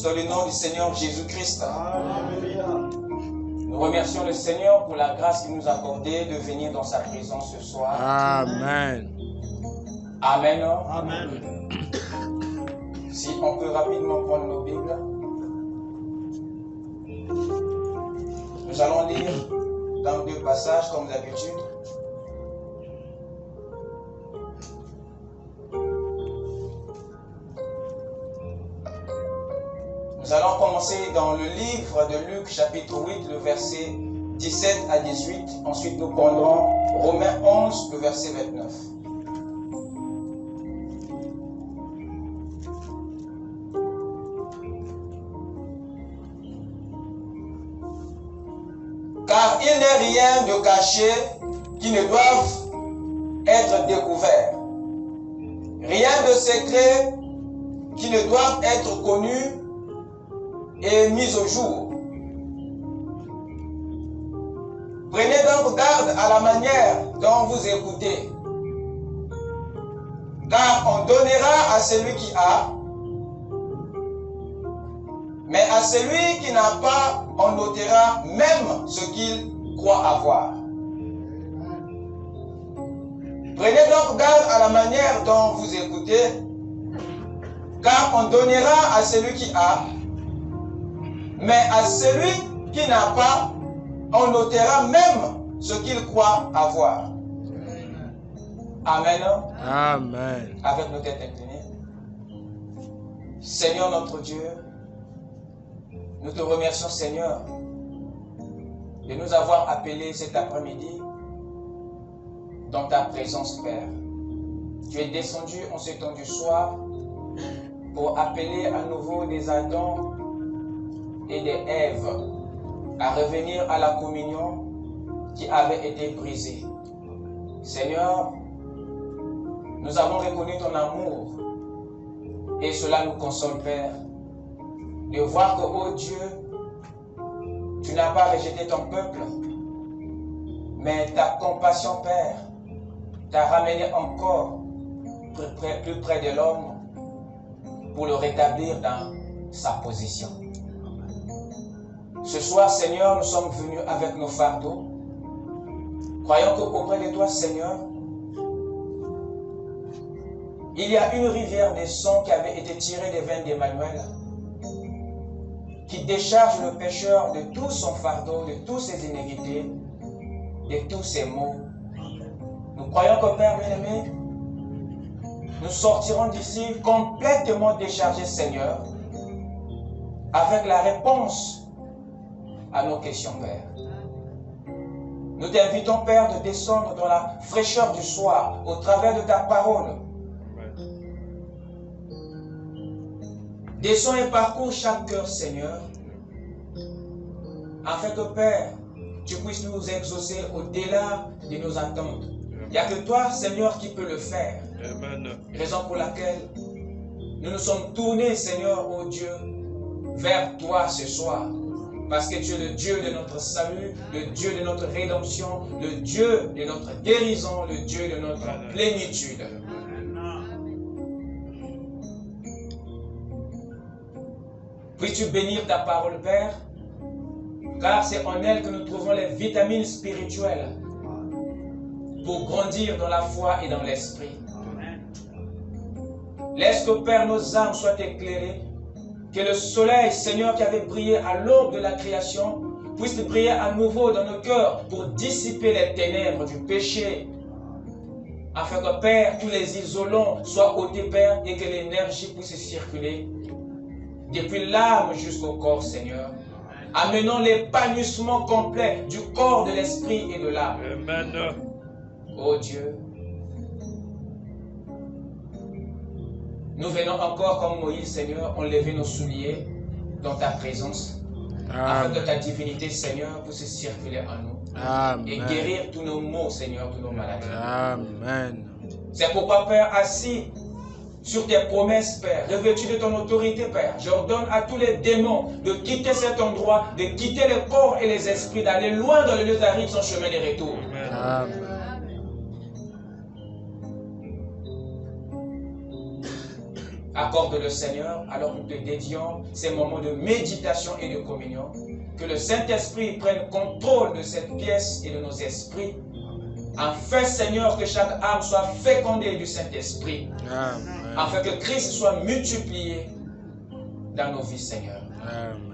Dans le nom du Seigneur Jésus-Christ. Nous remercions le Seigneur pour la grâce qu'il nous a accordée de venir dans sa présence ce soir. Amen. Amen. Amen. Si on peut rapidement prendre nos Bibles. Nous allons lire dans deux passages comme d'habitude. Nous allons commencer dans le livre de Luc, chapitre 8, le verset 17 à 18. Ensuite, nous prendrons Romains 11, le verset 29. Car il n'est rien de caché qui ne doive être découvert. Rien de secret qui ne doive être connu et mise au jour. Prenez donc garde à la manière dont vous écoutez, car on donnera à celui qui a, mais à celui qui n'a pas, on ôtera même ce qu'il croit avoir. Prenez donc garde à la manière dont vous écoutez, car on donnera à celui qui a, mais à celui qui n'a pas, on ôtera même ce qu'il croit avoir. Amen. Amen. Avec nos têtes inclinées. Seigneur notre Dieu, nous te remercions, Seigneur, de nous avoir appelés cet après-midi dans ta présence, Père. Tu es descendu en ce temps du soir pour appeler à nouveau des Adams et des Èves à revenir à la communion qui avait été brisée. Seigneur, nous avons reconnu ton amour et cela nous console, Père, de voir que, oh Dieu, tu n'as pas rejeté ton peuple, mais ta compassion, Père, t'a ramené encore plus près de l'homme pour le rétablir dans sa position. Ce soir, Seigneur, nous sommes venus avec nos fardeaux. Croyons qu'auprès de toi, Seigneur, il y a une rivière de sang qui avait été tirée des veines d'Emmanuel, qui décharge le pécheur de tout son fardeau, de toutes ses iniquités, de tous ses maux. Nous croyons que, Père bien-aimé, nous sortirons d'ici complètement déchargés, Seigneur, avec la réponse à nos questions, Père. Nous t'invitons, Père, de descendre dans la fraîcheur du soir, au travers de ta parole. Descends et parcours chaque cœur, Seigneur, afin que, Père, tu puisses nous exaucer au-delà de nos attentes. Il n'y a que toi, Seigneur, qui peux le faire. Amen. Raison pour laquelle nous nous sommes tournés, Seigneur, ô Dieu, vers toi ce soir. Parce que tu es le Dieu de notre salut, le Dieu de notre rédemption, le Dieu de notre guérison, le Dieu de notre plénitude. Puisses-tu bénir ta parole, Père, car c'est en elle que nous trouvons les vitamines spirituelles pour grandir dans la foi et dans l'esprit. Laisse que, Père, nos âmes soient éclairées, que le soleil, Seigneur, qui avait brillé à l'aube de la création, puisse briller à nouveau dans nos cœurs pour dissiper les ténèbres du péché, afin que, Père, tous les isolants soient ôtés, Père, et que l'énergie puisse circuler depuis l'âme jusqu'au corps, Seigneur, amenant l'épanouissement complet du corps, de l'esprit et de l'âme. Amen. Oh Dieu, nous venons encore comme Moïse, Seigneur, enlever nos souliers dans ta présence, afin que ta divinité, Seigneur, puisse circuler en nous. Amen. Et guérir tous nos maux, Seigneur, tous nos maladies. Amen. C'est pourquoi, Père, assis sur tes promesses, Père, revêtu de ton autorité, Père, j'ordonne à tous les démons de quitter cet endroit, de quitter le corps et les esprits, d'aller loin dans le lieu d'arrivée, son chemin de retour. Amen. Accorde le Seigneur, alors nous te dédions ces moments de méditation et de communion, que le Saint-Esprit prenne contrôle de cette pièce et de nos esprits, afin, Seigneur, que chaque âme soit fécondée du Saint-Esprit, afin que Christ soit multiplié dans nos vies, Seigneur. Amen.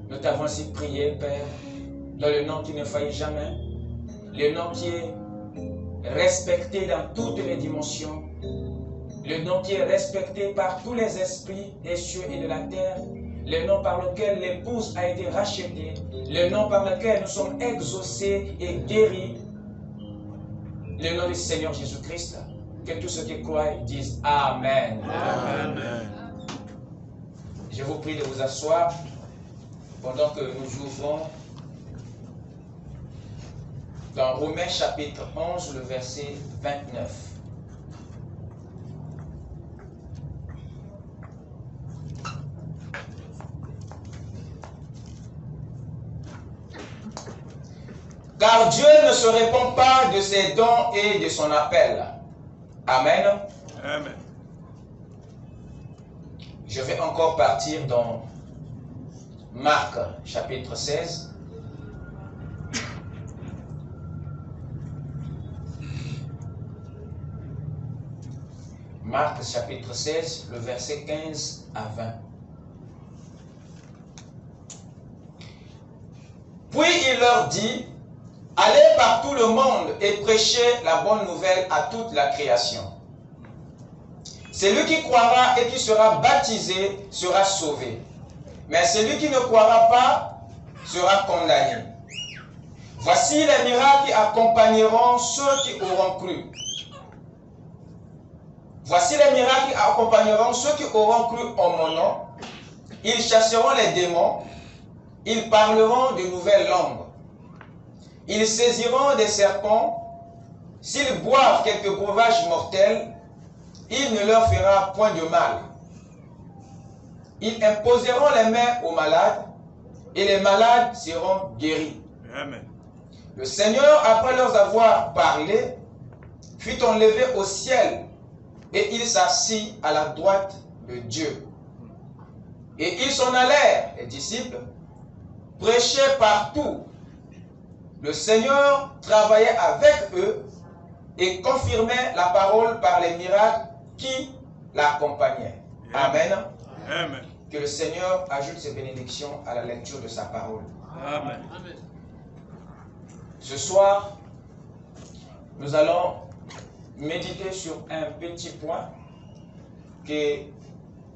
Nous t'avons ainsi prié, Père, dans le nom qui ne faillit jamais, le nom qui est respecté dans toutes les dimensions, le nom qui est respecté par tous les esprits des cieux et de la terre, le nom par lequel l'épouse a été rachetée, le nom par lequel nous sommes exaucés et guéris, le nom du Seigneur Jésus-Christ. Que tous ceux qui croient disent Amen. Amen. Je vous prie de vous asseoir pendant que nous ouvrons dans Romains chapitre 11, le verset 29. Car Dieu ne se répand pas de ses dons et de son appel. Amen. Amen. Je vais encore partir dans Marc chapitre 16. Marc chapitre 16, le verset 15 à 20. Puis il leur dit, allez par tout le monde et prêchez la bonne nouvelle à toute la création. Celui qui croira et qui sera baptisé sera sauvé. Mais celui qui ne croira pas sera condamné. Voici les miracles qui accompagneront ceux qui auront cru. Voici les miracles qui accompagneront ceux qui auront cru en mon nom. Ils chasseront les démons. Ils parleront de nouvelles langues. Ils saisiront des serpents. S'ils boivent quelques breuvages mortels, il ne leur fera point de mal. Ils imposeront les mains aux malades, et les malades seront guéris. Amen. Le Seigneur, après leur avoir parlé, fut enlevé au ciel, et il s'assit à la droite de Dieu. Et ils s'en allèrent, les disciples, prêchaient partout. Le Seigneur travaillait avec eux et confirmait la parole par les miracles qui l'accompagnaient. Amen. Amen. Que le Seigneur ajoute ses bénédictions à la lecture de sa parole. Amen. Ce soir, nous allons méditer sur un petit point que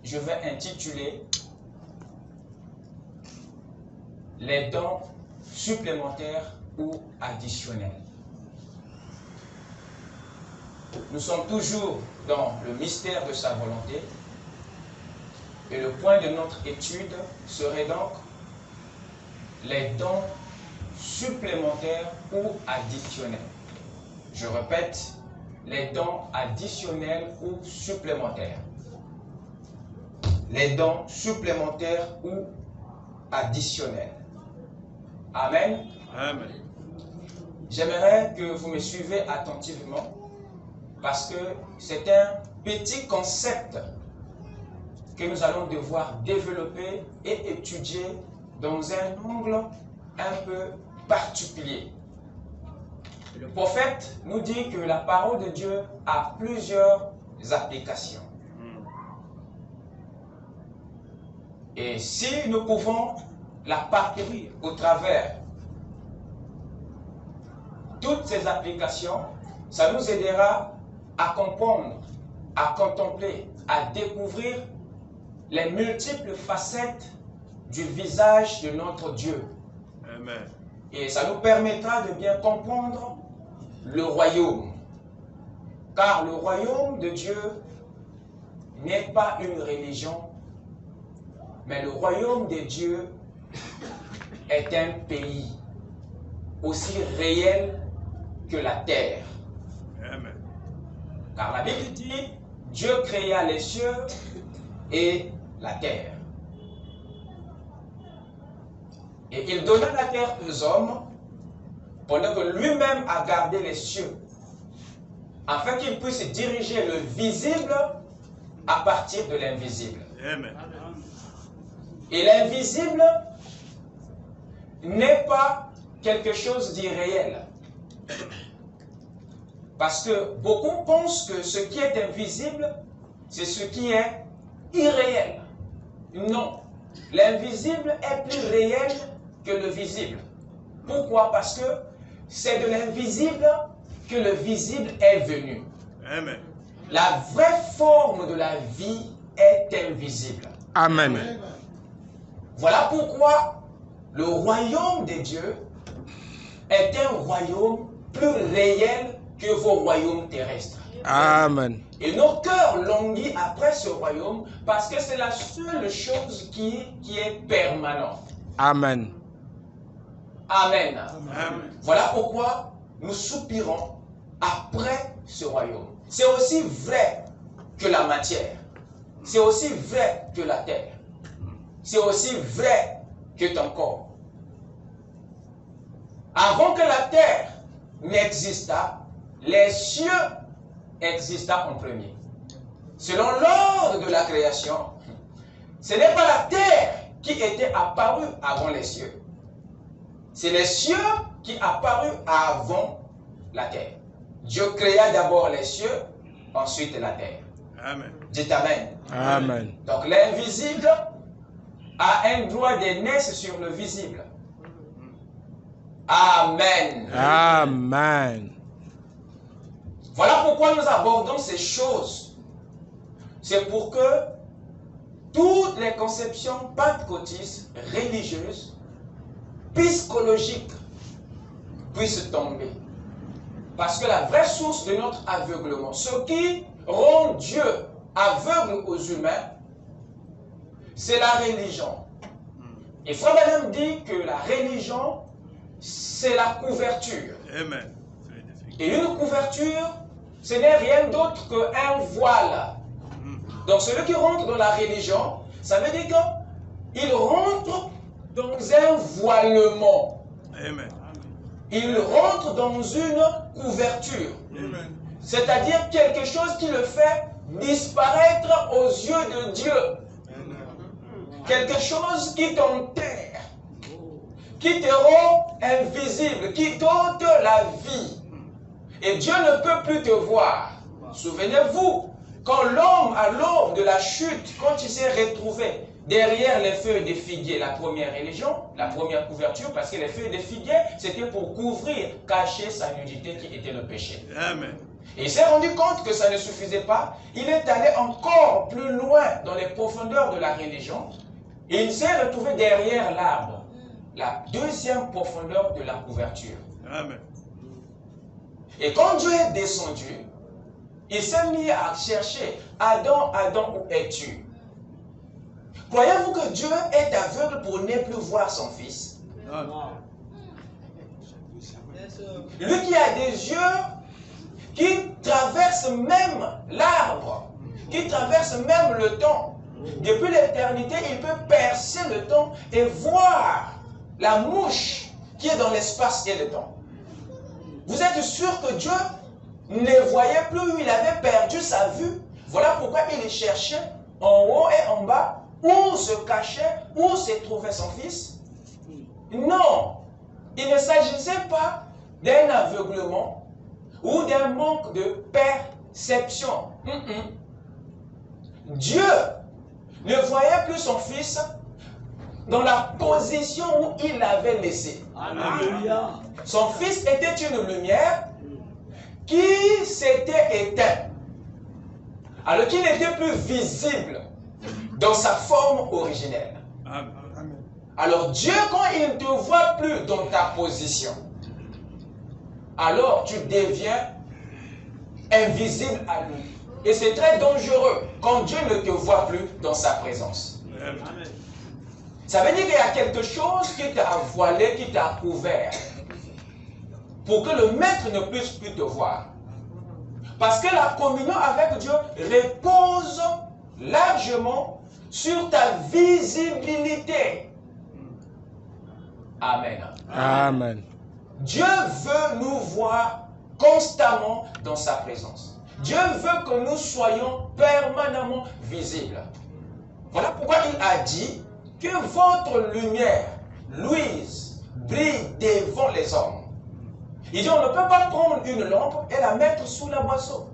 je vais intituler les dons supplémentaires ou additionnels. nous sommes toujours dans le mystère de sa volonté. Et le point de notre étude serait donc les dons supplémentaires ou additionnels. Je répète, les dons additionnels ou supplémentaires. Les dons supplémentaires ou additionnels. Amen. Amen. J'aimerais que vous me suivez attentivement parce que c'est un petit concept que nous allons devoir développer et étudier dans un angle un peu particulier. Le prophète nous dit que la parole de Dieu a plusieurs applications. Et si nous pouvons la parcourir au travers toutes ces applications, ça nous aidera à comprendre, à contempler, à découvrir les multiples facettes du visage de notre Dieu. Amen. Et ça nous permettra de bien comprendre le royaume. Car le royaume de Dieu n'est pas une religion, mais le royaume de Dieu est un pays aussi réel que la terre. Amen. Car la Bible dit, Dieu créa les cieux et la terre. Et il donna la terre aux hommes pendant que lui-même a gardé les cieux, afin qu'il puisse diriger le visible à partir de l'invisible. Amen. Et l'invisible n'est pas quelque chose d'irréel. Parce que beaucoup pensent que ce qui est invisible, c'est ce qui est irréel. Non. L'invisible est plus réel que le visible. Pourquoi? Parce que c'est de l'invisible que le visible est venu. Amen. La vraie forme de la vie est invisible. Amen. Voilà pourquoi le royaume de Dieu est un royaume plus réel que vos royaumes terrestres. Amen. Et nos cœurs languissent après ce royaume parce que c'est la seule chose qui est permanente. Amen. Amen. Amen. Voilà pourquoi nous soupirons après ce royaume. C'est aussi vrai que la matière. C'est aussi vrai que la terre. C'est aussi vrai que ton corps. Avant que la terre n'existât, les cieux existaient en premier. Selon l'ordre de la création, ce n'est pas la terre qui était apparue avant les cieux. C'est les cieux qui apparurent avant la terre. Dieu créa d'abord les cieux, ensuite la terre. Amen. Dites Amen. Amen. Donc l'invisible a un droit de naître sur le visible. Amen. Amen. Voilà pourquoi nous abordons ces choses. C'est pour que toutes les conceptions pentecôtistes, religieuses, psychologiques puissent tomber. Parce que la vraie source de notre aveuglement, ce qui rend Dieu aveugle aux humains, c'est la religion. Et Frère Branham dit que la religion, c'est la couverture. Amen. Et une couverture, ce n'est rien d'autre qu'un voile. Donc celui qui rentre dans la religion, ça veut dire qu'il rentre dans un voilement. Amen. Il rentre dans une couverture. C'est-à-dire quelque chose qui le fait disparaître aux yeux de Dieu. Quelque chose qui t'enterre, qui te rend invisible, qui t'ôte la vie. Et Dieu ne peut plus te voir. Souvenez-vous, quand l'homme, à l'aube de la chute, quand il s'est retrouvé derrière les feuilles de figuier, la première religion, la première couverture, parce que les feuilles de figuier, c'était pour couvrir, cacher sa nudité qui était le péché. Amen. Et il s'est rendu compte que ça ne suffisait pas. Il est allé encore plus loin dans les profondeurs de la religion. Et il s'est retrouvé derrière l'arbre, la deuxième profondeur de la couverture. Amen. Et quand Dieu est descendu, Il s'est mis à chercher, Adam, Adam, où es-tu? Croyez-vous que Dieu est aveugle pour ne plus voir son fils? Lui qui a des yeux qui traversent même l'arbre, qui traversent même le temps. Depuis l'éternité, il peut percer le temps et voir la mouche qui est dans l'espace et le temps. Vous êtes sûr que Dieu ne voyait plus, il avait perdu sa vue? Voilà pourquoi il cherchait en haut et en bas où se cachait, où se trouvait son fils? Non, il ne s'agissait pas d'un aveuglement ou d'un manque de perception. Dieu ne voyait plus son fils dans la position où il l'avait laissé. Alléluia. Son fils était une lumière qui s'était éteinte, alors qu'il n'était plus visible dans sa forme originelle. Alors Dieu, quand il ne te voit plus dans ta position, alors tu deviens invisible à lui. Et c'est très dangereux quand Dieu ne te voit plus dans sa présence. Amen. Ça veut dire qu'il y a quelque chose qui t'a voilé, qui t'a couvert, pour que le maître ne puisse plus te voir. Parce que la communion avec Dieu repose largement sur ta visibilité. Amen. Amen. Dieu veut nous voir constamment dans sa présence. Dieu veut que nous soyons permanemment visibles. Voilà pourquoi il a dit que votre lumière luise, brille devant les hommes. Il dit on ne peut pas prendre une lampe et la mettre sous la boisseau,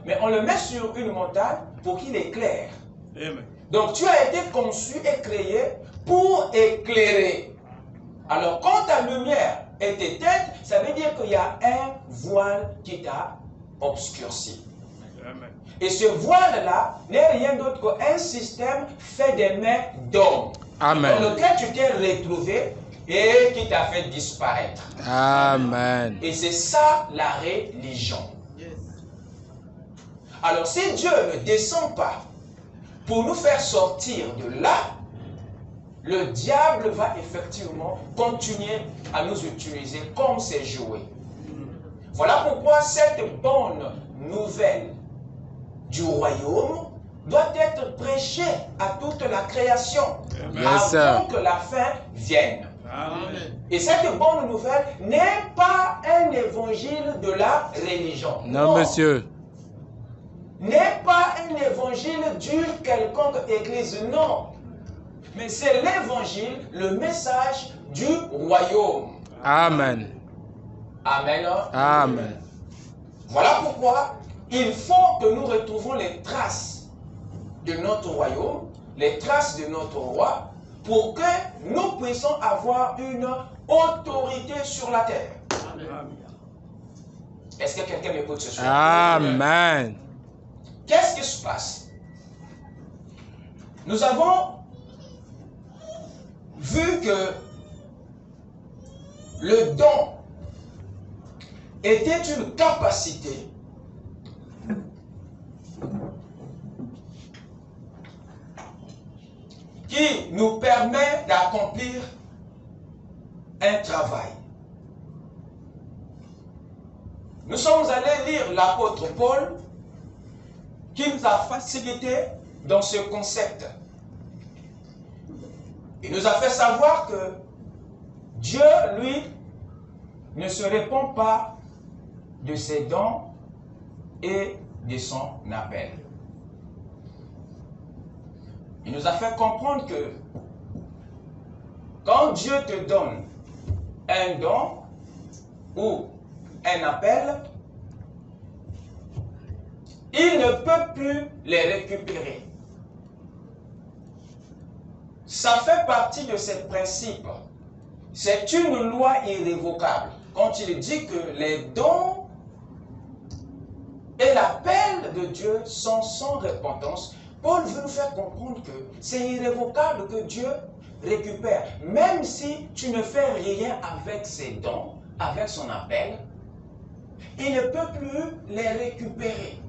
mais on le met sur une montagne pour qu'il éclaire. Amen. Donc tu as été conçu et créé pour éclairer. Alors quand ta lumière est éteinte, ça veut dire qu'il y a un voile qui t'a obscurci. Amen. Et ce voile-là n'est rien d'autre qu'un système fait des mains d'homme, Amen. dans lequel tu t'es retrouvé et qui t'a fait disparaître. Amen. Et c'est ça la religion. Alors si Dieu ne descend pas pour nous faire sortir de là, le diable va effectivement continuer à nous utiliser comme ses jouets. Voilà pourquoi cette bonne nouvelle du royaume doit être prêchée à toute la création Yes, avant sir. que la fin vienne. Amen. Et cette bonne nouvelle n'est pas un évangile de la religion. Non, monsieur. N'est pas un évangile d'une quelconque église, non. Mais c'est l'évangile, le message du royaume. Amen. Amen. Amen. Voilà pourquoi il faut que nous retrouvions les traces de notre royaume, les traces de notre roi, pour que nous puissions avoir une autorité sur la terre. Est-ce que quelqu'un m'écoute ce soir? Amen. Qu'est-ce qui se passe? Nous avons vu que le don était une capacité qui nous permet d'accomplir un travail. Nous sommes allés lire l'apôtre Paul qui nous a facilité dans ce concept. Il nous a fait savoir que Dieu, lui, ne se répand pas de ses dons et de son appel. Il nous a fait comprendre que quand Dieu te donne un don ou un appel, il ne peut plus les récupérer. Ça fait partie de ces principes. C'est une loi irrévocable. Quand il dit que les dons et l'appel de Dieu sont sans repentance, Paul veut nous faire comprendre que c'est irrévocable que Dieu récupère. Même si tu ne fais rien avec ses dons, avec son appel, il ne peut plus les récupérer.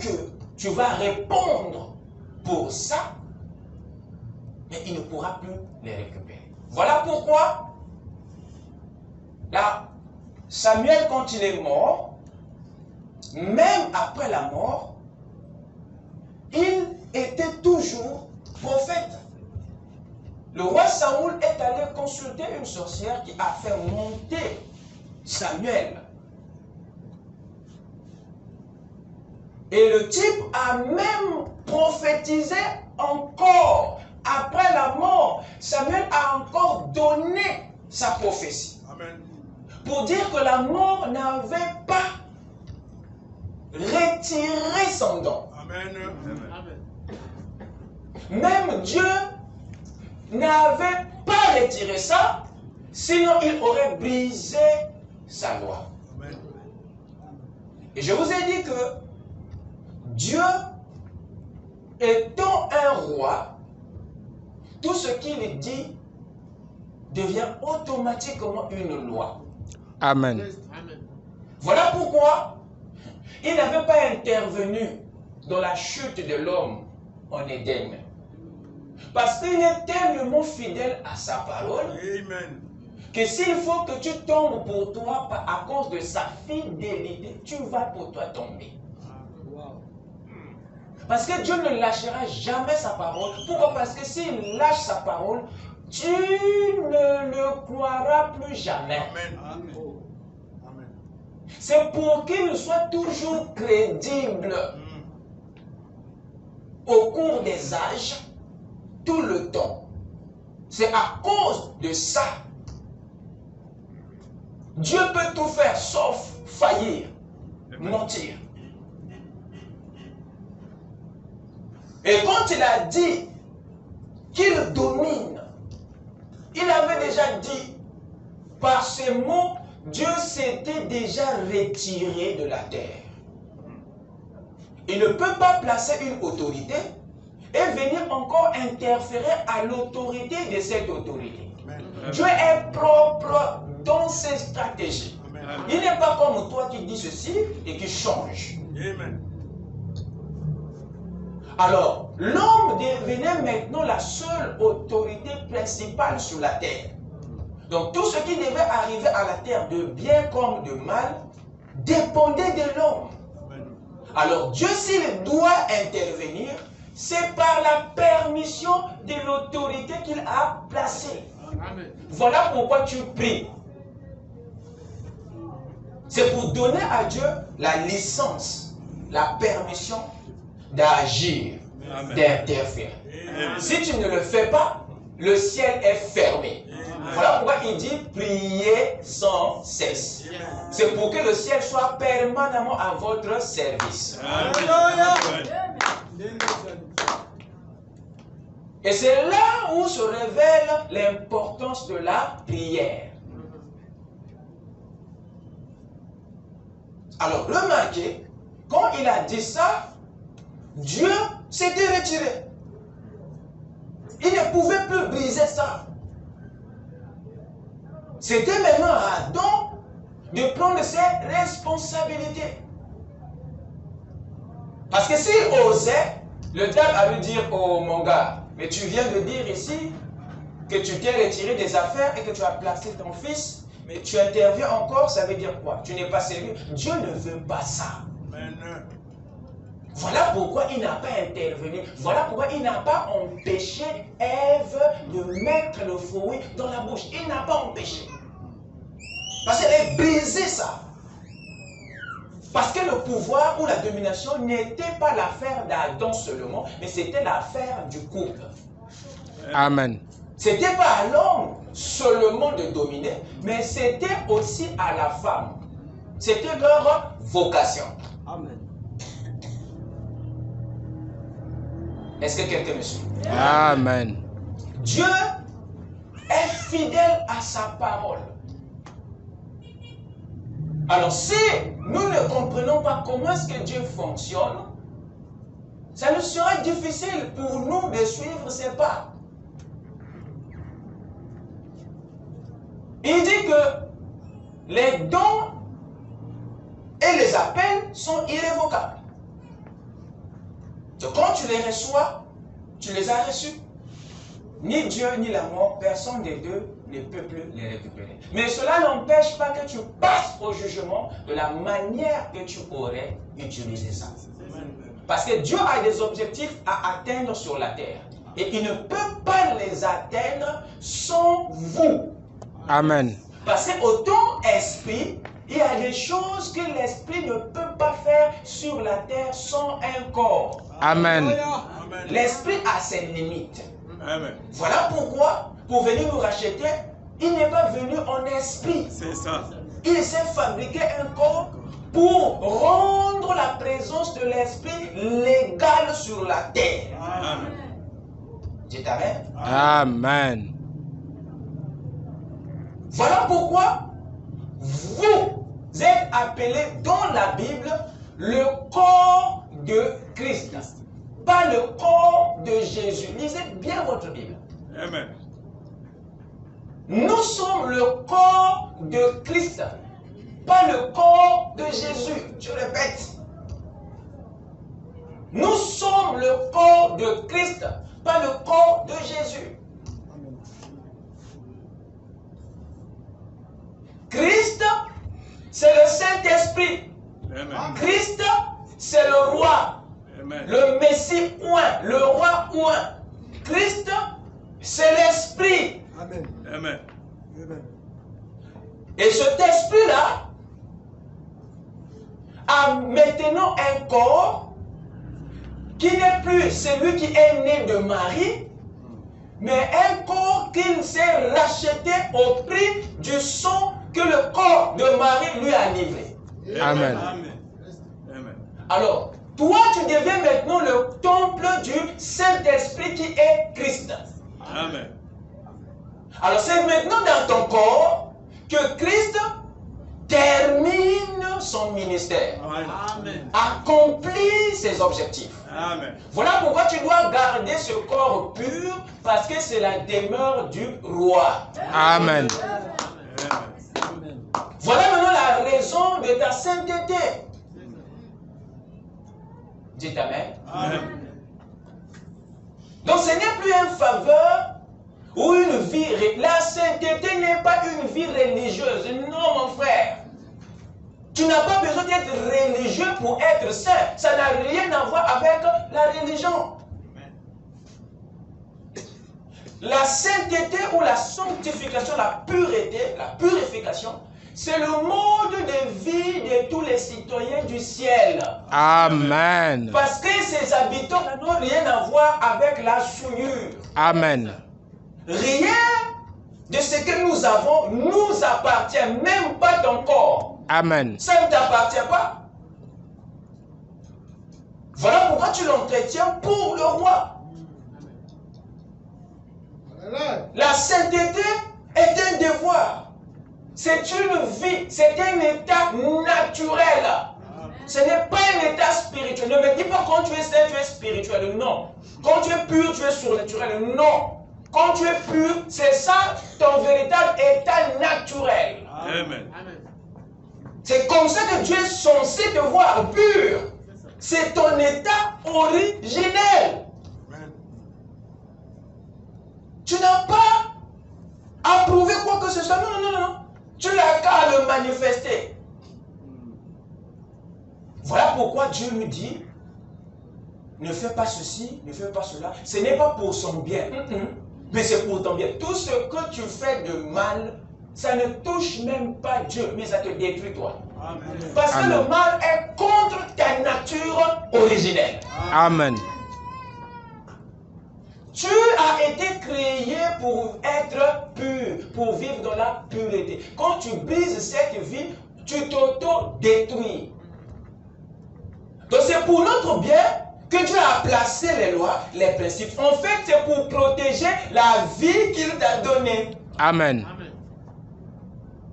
que tu vas répondre pour ça, mais il ne pourra plus les récupérer. Voilà pourquoi, là, Samuel, quand il est mort, même après la mort, il était toujours prophète. Le roi Saoul est allé consulter une sorcière qui a fait monter Samuel. Et le type a même prophétisé encore. Après la mort, Samuel a encore donné sa prophétie. Amen. Pour dire que la mort n'avait pas retiré son don. Amen. Même Dieu n'avait pas retiré ça, sinon il aurait brisé sa loi. Amen. Et je vous ai dit que Dieu étant un roi, tout ce qu'il dit devient automatiquement une loi. Amen. Voilà pourquoi il n'avait pas intervenu dans la chute de l'homme en Éden. Parce qu'il est tellement fidèle à sa parole Amen. que s'il faut que tu tombes pour toi à cause de sa fidélité, tu vas pour toi tomber. Parce que Dieu ne lâchera jamais sa parole. Pourquoi? Parce que s'il lâche sa parole, tu ne le croiras plus jamais. Amen. Amen. C'est pour qu'il soit toujours crédible au cours des âges, tout le temps. C'est à cause de ça. Dieu peut tout faire sauf faillir, mentir. Et quand il a dit qu'il domine, il avait déjà dit, par ces mots, Dieu s'était déjà retiré de la terre. Il ne peut pas placer une autorité et venir encore interférer à l'autorité de cette autorité. Amen. Dieu est propre dans ses stratégies. Amen. Il n'est pas comme toi qui dis ceci et qui change. Amen. Alors, l'homme devenait maintenant la seule autorité principale sur la terre. Donc, tout ce qui devait arriver à la terre, de bien comme de mal, dépendait de l'homme. Alors, Dieu, s'il doit intervenir, c'est par la permission de l'autorité qu'il a placée. Amen. Voilà pourquoi tu pries. C'est pour donner à Dieu la licence, la permission d'agir, d'interférer. Si tu ne le fais pas, le ciel est fermé. Voilà pourquoi il dit prier sans cesse. C'est pour que le ciel soit permanemment à votre service. Et c'est là où se révèle l'importance de la prière. Alors, remarquez, quand il a dit ça, Dieu s'était retiré. Il ne pouvait plus briser ça. C'était maintenant à Adam de prendre ses responsabilités. Parce que s'il osait, le diable allait dire, oh mon gars, mais tu viens de dire ici que tu t'es retiré des affaires et que tu as placé ton fils, mais tu interviens encore, ça veut dire quoi? Tu n'es pas sérieux. Dieu ne veut pas ça. Amen. Voilà pourquoi il n'a pas intervenu. Voilà pourquoi il n'a pas empêché Ève de mettre le fruit dans la bouche. Il n'a pas empêché. Parce qu'elle a brisé ça. Parce que le pouvoir ou la domination n'était pas l'affaire d'Adam seulement, mais c'était l'affaire du couple. Amen. C'était pas à l'homme seulement de dominer, mais c'était aussi à la femme. C'était leur vocation. Amen. Est-ce que quelqu'un me suit? Amen. Dieu est fidèle à sa parole. Alors si nous ne comprenons pas comment est-ce que Dieu fonctionne, ça nous sera difficile pour nous de suivre ses pas. Il dit que les dons et les appels sont irrévocables. Donc quand tu les reçois, tu les as reçus. Ni Dieu ni la mort, personne des deux ne peut plus les récupérer. Mais cela n'empêche pas que tu passes au jugement de la manière que tu aurais utilisé ça. Parce que Dieu a des objectifs à atteindre sur la terre. Et il ne peut pas les atteindre sans vous. Amen. Parce qu'au ton esprit, il y a des choses que l'esprit ne peut pas faire sur la terre sans un corps. Amen. L'esprit a ses limites. Amen. Voilà pourquoi, pour venir nous racheter, il n'est pas venu en esprit. C'est ça. Il s'est fabriqué un corps pour rendre la présence de l'esprit légale sur la terre. Amen. Dites Amen. Amen. Voilà pourquoi vous êtes appelés dans la Bible le corps de Christ. Pas le corps de Jésus. Lisez bien votre Bible. Amen. Nous sommes le corps de Christ, pas le corps de Jésus. Je répète. Nous sommes le corps de Christ, pas le corps de Jésus. Christ, c'est le Saint-Esprit. Christ, c'est le roi. Amen. Le Messie, point. Le roi, point. Christ, c'est l'Esprit. Amen. Amen. Amen. Et cet esprit-là a maintenant un corps qui n'est plus celui qui est né de Marie, mais un corps qu'il s'est racheté au prix du sang que le corps de Marie lui a livré. Amen. Amen. Alors, toi, tu deviens maintenant le temple du Saint-Esprit qui est Christ. Amen. Alors, c'est maintenant dans ton corps que Christ termine son ministère, Amen. accomplit ses objectifs. Amen. Voilà pourquoi tu dois garder ce corps pur, parce que c'est la demeure du roi. Amen. Voilà maintenant la raison de ta sainteté. Dites Amen. Amen. Donc ce n'est plus une faveur ou une vie. La sainteté n'est pas une vie religieuse. Non, mon frère. Tu n'as pas besoin d'être religieux pour être saint. Ça n'a rien à voir avec la religion. La sainteté ou la sanctification, la pureté, la purification, c'est le mode de vie de tous les citoyens du ciel. Amen. Parce que ces habitants n'ont rien à voir avec la souillure. Amen. Rien de ce que nous avons nous appartient, même pas ton corps. Amen. Ça ne t'appartient pas. Voilà pourquoi tu l'entretiens pour le roi. La sainteté est un devoir. C'est une vie, c'est un état naturel. Ce n'est pas un état spirituel. Ne me dis pas quand tu es saint, tu es spirituel. Non. Quand tu es pur, tu es surnaturel. Non. Quand tu es pur, c'est ça ton véritable état naturel. Amen. C'est comme ça que Dieu est censé te voir pur. C'est ton état originel. Tu n'as pas à prouver quoi que ce soit. Non, non, non, non. Tu n'as qu'à le manifester. Voilà pourquoi Dieu nous dit, ne fais pas ceci, ne fais pas cela. Ce n'est pas pour son bien, mais c'est pour ton bien. Tout ce que tu fais de mal, ça ne touche même pas Dieu, mais ça te détruit toi. Amen. Parce que Amen. le mal est contre ta nature originelle. Amen. Tu as été créé pour être pur, pour vivre dans la pureté. Quand tu brises cette vie, tu t'auto-détruis. Donc c'est pour notre bien que Dieu a placé les lois, les principes. En fait, c'est pour protéger la vie qu'il t'a donnée. Amen.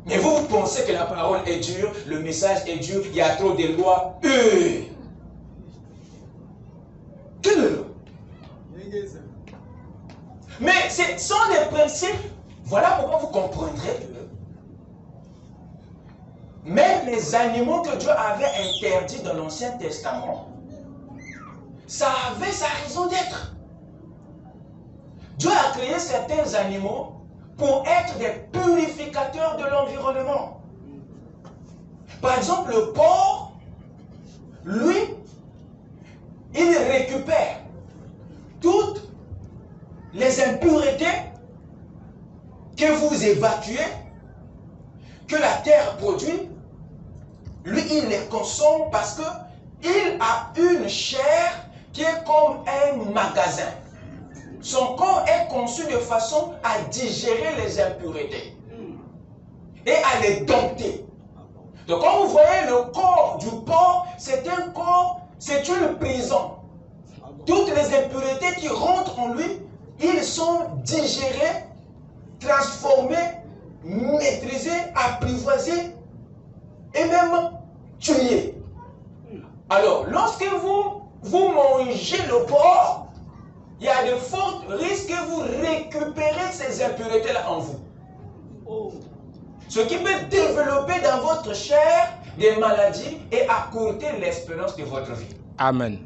Mais vous pensez que la parole est dure, le message est dur, il y a trop de lois. Quelle loi? Mais ce sont des principes. Voilà pourquoi vous comprendrez que même les animaux que Dieu avait interdits dans l'Ancien Testament, ça avait sa raison d'être. Dieu a créé certains animaux pour être des purificateurs de l'environnement. Par exemple, le porc, lui, il récupère toutes les impuretés que vous évacuez, que la terre produit. Lui, il les consomme parce qu'il a une chair qui est comme un magasin. Son corps est conçu de façon à digérer les impuretés et à les dompter. Donc quand vous voyez le corps du porc, c'est un corps, c'est une prison. Toutes les impuretés qui rentrent en lui, ils sont digérés, transformés, maîtrisés, apprivoisés et même tués. Alors, lorsque vous mangez le porc, il y a de forts risques que vous récupérez ces impuretés-là en vous. Ce qui peut développer dans votre chair des maladies et accourter l'espérance de votre vie. Amen.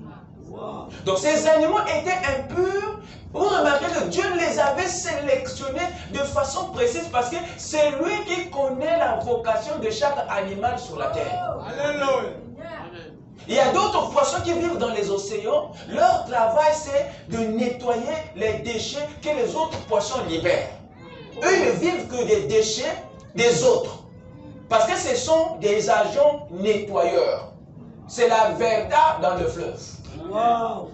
Donc ces animaux étaient impurs. Vous remarquez que Dieu les avait sélectionnés de façon précise parce que c'est lui qui connaît la vocation de chaque animal sur la terre. Alléluia. Il y a d'autres poissons qui vivent dans les océans. Leur travail, c'est de nettoyer les déchets que les autres poissons libèrent. Eux, ils ne vivent que des déchets des autres. Parce que ce sont des agents nettoyeurs. C'est la verda dans le fleuve. Wow.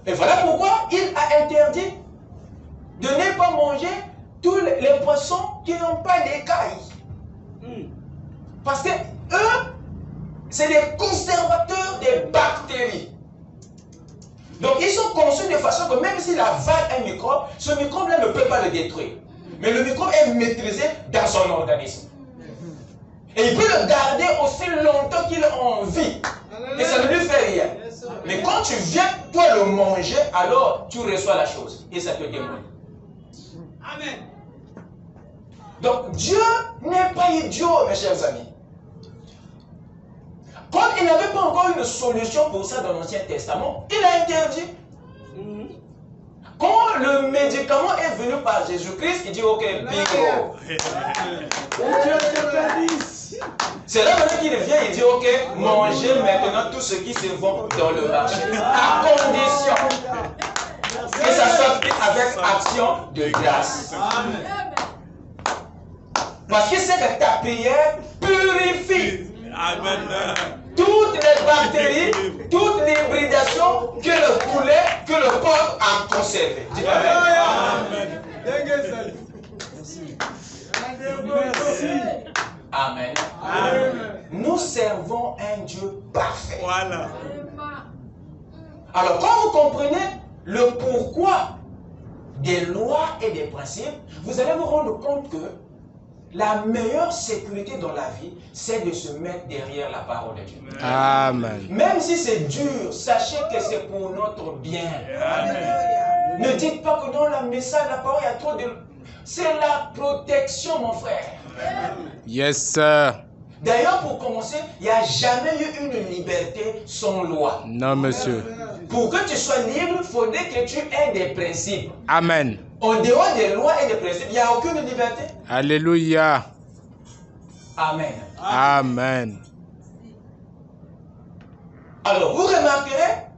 Et voilà pourquoi il a interdit de ne pas manger tous les poissons qui n'ont pas d'écailles. Parce que eux, c'est des conservateurs des bactéries. Donc ils sont conçus de façon que même s'il avale un microbe, ce microbe-là ne peut pas le détruire. Mais le microbe est maîtrisé dans son organisme. Et il peut le garder aussi longtemps qu'il a envie. Et ça ne lui fait rien. Mais quand tu viens, toi, le manger, alors tu reçois la chose. Et ça te démolit. Amen. Donc Dieu n'est pas idiot, mes chers amis. Quand il n'avait pas encore une solution pour ça dans l'Ancien Testament, il a interdit. Quand le médicament est venu par Jésus-Christ, il dit ok, bingo. C'est là maintenant qu'il vient, il dit ok, mangez maintenant tout ce qui se vend dans le marché. À condition que ça soit fait avec action de grâce. Parce que c'est que ta prière purifie. Amen. Toutes les bactéries, toute l'hybridation que le poulet, que le porc a conservé. Dis Amen. Amen. Amen. Nous servons un Dieu parfait. Voilà. Alors quand vous comprenez le pourquoi des lois et des principes, vous allez vous rendre compte que la meilleure sécurité dans la vie, c'est de se mettre derrière la parole de Dieu. Amen. Même si c'est dur, sachez que c'est pour notre bien. Amen. Ne dites pas que dans le message, la parole, il y a trop de... C'est la protection, mon frère. Yes, sir. D'ailleurs, pour commencer, il n'y a jamais eu une liberté sans loi. Non, monsieur. Pour que tu sois libre, il faudrait que tu aies des principes. Amen. En dehors des lois et des principes, il n'y a aucune liberté. Alléluia. Amen. Amen. Alors, vous remarquerez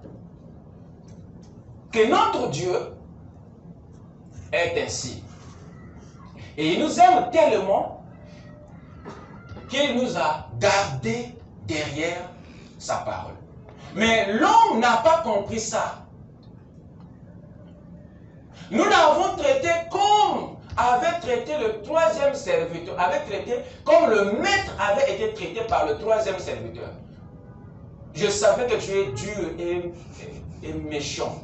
que notre Dieu est ainsi. Et il nous aime tellement qu'il nous a gardés derrière sa parole. Mais l'homme n'a pas compris ça. Nous l'avons traité comme avait traité le troisième serviteur, avait traité comme le maître avait été traité par le troisième serviteur. Je savais que tu es dur et méchant,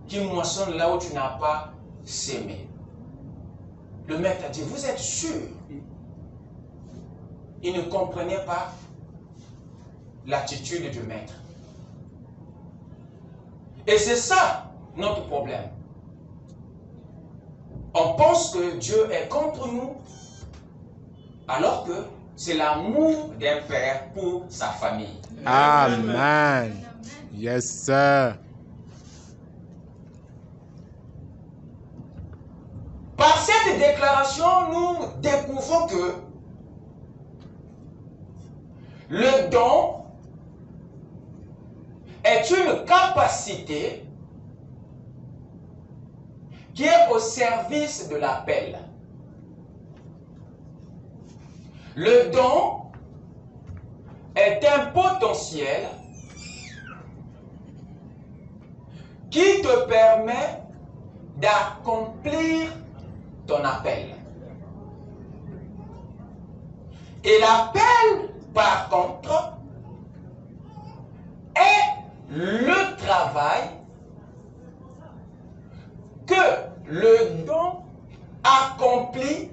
qui moissonne là où tu n'as pas sémé. Le maître a dit, vous êtes sûr? Il ne comprenait pas l'attitude du maître. Et c'est ça notre problème. On pense que Dieu est contre nous, alors que c'est l'amour d'un père pour sa famille. Amen. Yes, sir. Par cette déclaration, nous découvrons que le don est une capacité qui est au service de l'appel. Le don est un potentiel qui te permet d'accomplir ton appel. Et l'appel, par contre, est le travail que le don accomplit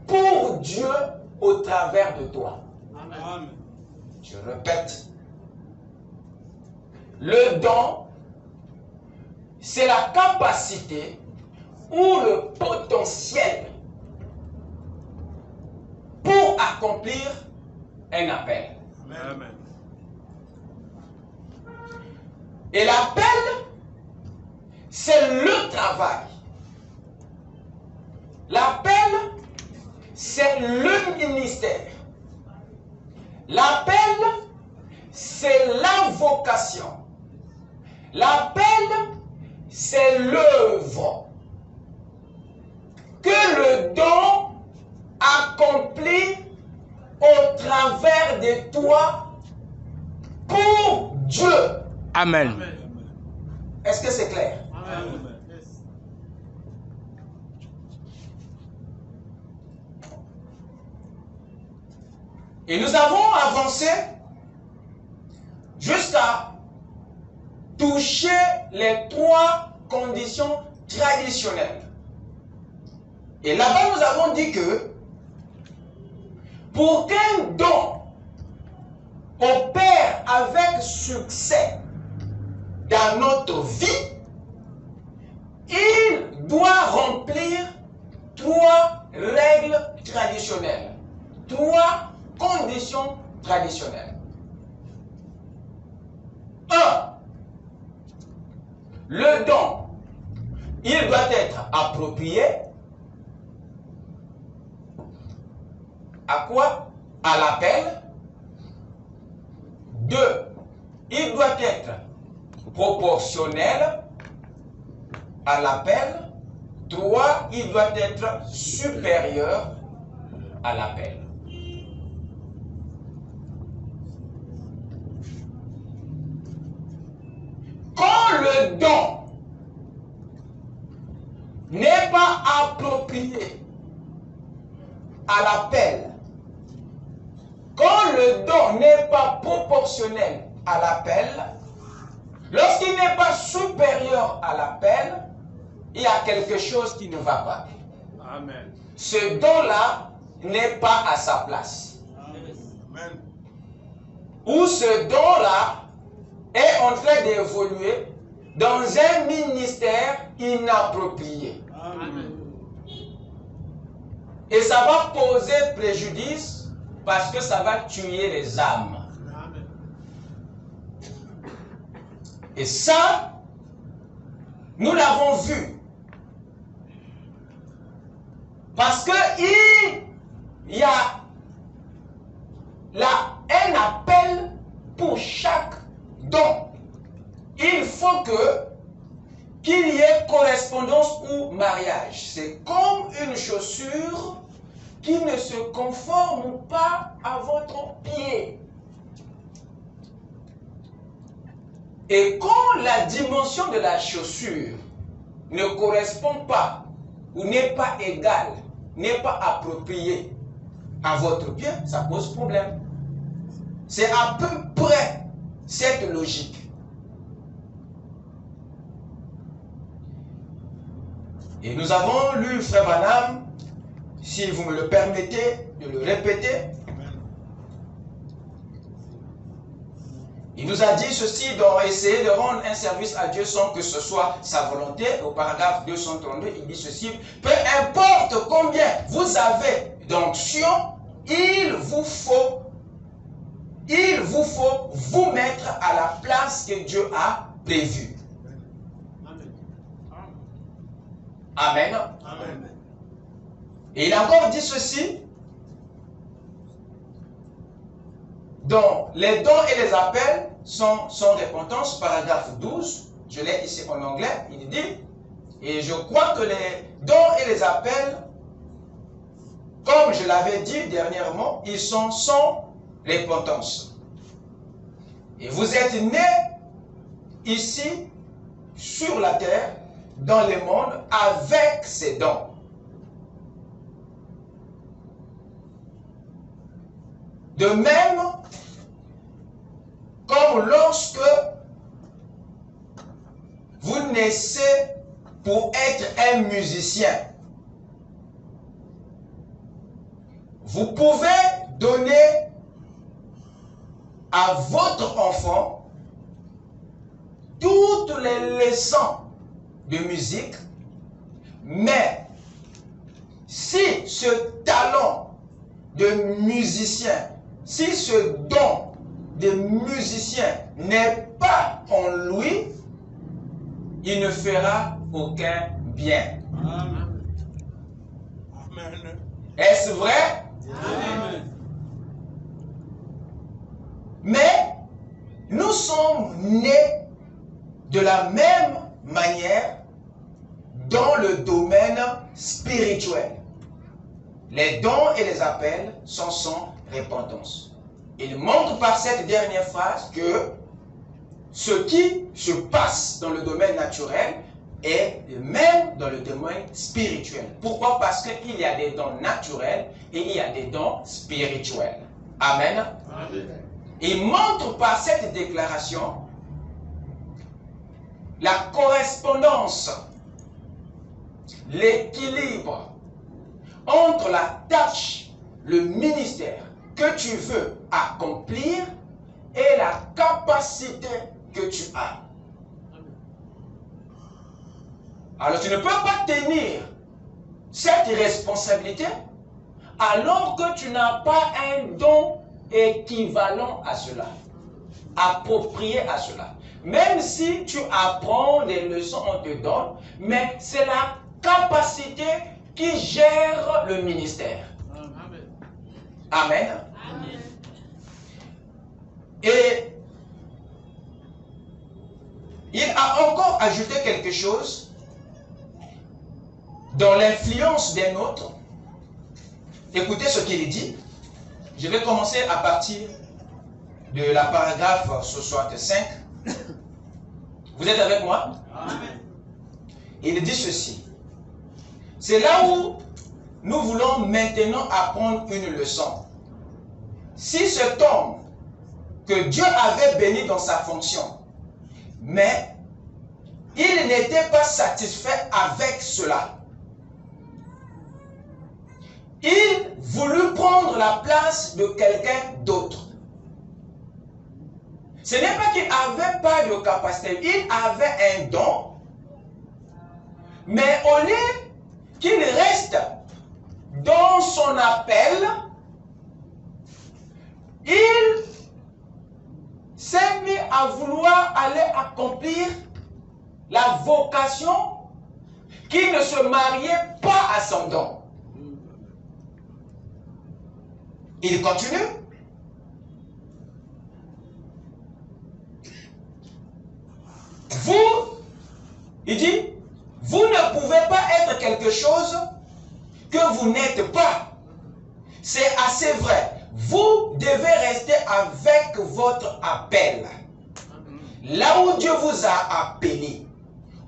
pour Dieu au travers de toi. Amen. Je répète, le don, c'est la capacité ou le potentiel pour accomplir un appel. Amen. Et l'appel, c'est le travail. L'appel, c'est le ministère. L'appel, c'est la vocation. L'appel, c'est l'œuvre que le don accomplit au travers de toi pour Dieu. Amen. Amen. Est-ce que c'est clair? Amen. Et nous avons avancé jusqu'à toucher les 3 conditions traditionnelles. Et là-bas, nous avons dit que pour qu'un don opère avec succès dans notre vie, il doit remplir 3 règles traditionnelles, 3 conditions traditionnelles. 1. Le don, il doit être approprié. À quoi? À l'appel. 2. Il doit être proportionnel à l'appel. 3. Il doit être supérieur à l'appel. Quand le don n'est pas approprié à l'appel, quand le don n'est pas proportionnel à l'appel, lorsqu'il n'est pas supérieur à l'appel, il y a quelque chose qui ne va pas. Amen. Ce don-là n'est pas à sa place. Amen. Ou ce don-là est en train d'évoluer dans un ministère inapproprié. Amen. Et ça va poser préjudice parce que ça va tuer les âmes. Amen. Et ça, nous l'avons vu. Parce qu'il y a là un appel pour chaque don. Il faut qu'il y ait correspondance ou mariage. C'est comme une chaussure qui ne se conforme pas à votre pied. Et quand la dimension de la chaussure ne correspond pas ou n'est pas égale, n'est pas appropriée à votre pied, ça pose problème. C'est à peu près cette logique. Et nous avons lu Frère Branham, si vous me le permettez de le répéter. Il nous a dit ceci, dans essayer de rendre un service à Dieu sans que ce soit sa volonté. Au paragraphe 232, il dit ceci: peu importe combien vous avez d'onction, il vous vous faut vous mettre à la place que Dieu a prévue. Amen. Amen. Et il a encore dit ceci. Donc, les dons et les appels sont repentance, paragraphe 12. Je l'ai ici en anglais. Il dit, et je crois que les dons et les appels, comme je l'avais dit dernièrement, ils sont sans repentance. Et vous êtes nés ici, sur la terre, dans le monde, avec ces dons. De même, comme lorsque vous naissez pour être un musicien, vous pouvez donner à votre enfant toutes les leçons de musique, mais si ce talent de musicien, si ce don de musicien n'est pas en lui, il ne fera aucun bien. Amen. Amen. Est-ce vrai? Amen. Mais nous sommes nés de la même manière dans le domaine spirituel. Les dons et les appels sont sans repentance. Il montre par cette dernière phrase que ce qui se passe dans le domaine naturel est le même dans le domaine spirituel. Pourquoi? Parce qu'il y a des dons naturels et il y a des dons spirituels. Amen. Amen. Il montre par cette déclaration la correspondance, l'équilibre entre la tâche, le ministère que tu veux accomplir et la capacité que tu as. Alors tu ne peux pas tenir cette responsabilité alors que tu n'as pas un don équivalent à cela, approprié à cela. Même si tu apprends des leçons, on te donne, mais c'est la capacité qui gère le ministère. Amen. Amen. Et il a encore ajouté quelque chose dans l'influence d'un autre. Écoutez ce qu'il dit. Je vais commencer à partir de la paragraphe 65. Vous êtes avec moi? Amen. Il dit ceci. C'est là où nous voulons maintenant apprendre une leçon. Si cet homme que Dieu avait béni dans sa fonction, mais il n'était pas satisfait avec cela, il voulut prendre la place de quelqu'un d'autre. Ce n'est pas qu'il n'avait pas de capacité, il avait un don, mais au lieu qu'il reste dans son appel, il s'est mis à vouloir aller accomplir la vocation qui ne se mariait pas à son don. Il continue. Vous, il dit, vous ne pouvez pas être quelque chose que vous n'êtes pas. C'est assez vrai. Vous devez rester avec votre appel. Là où Dieu vous a appelé.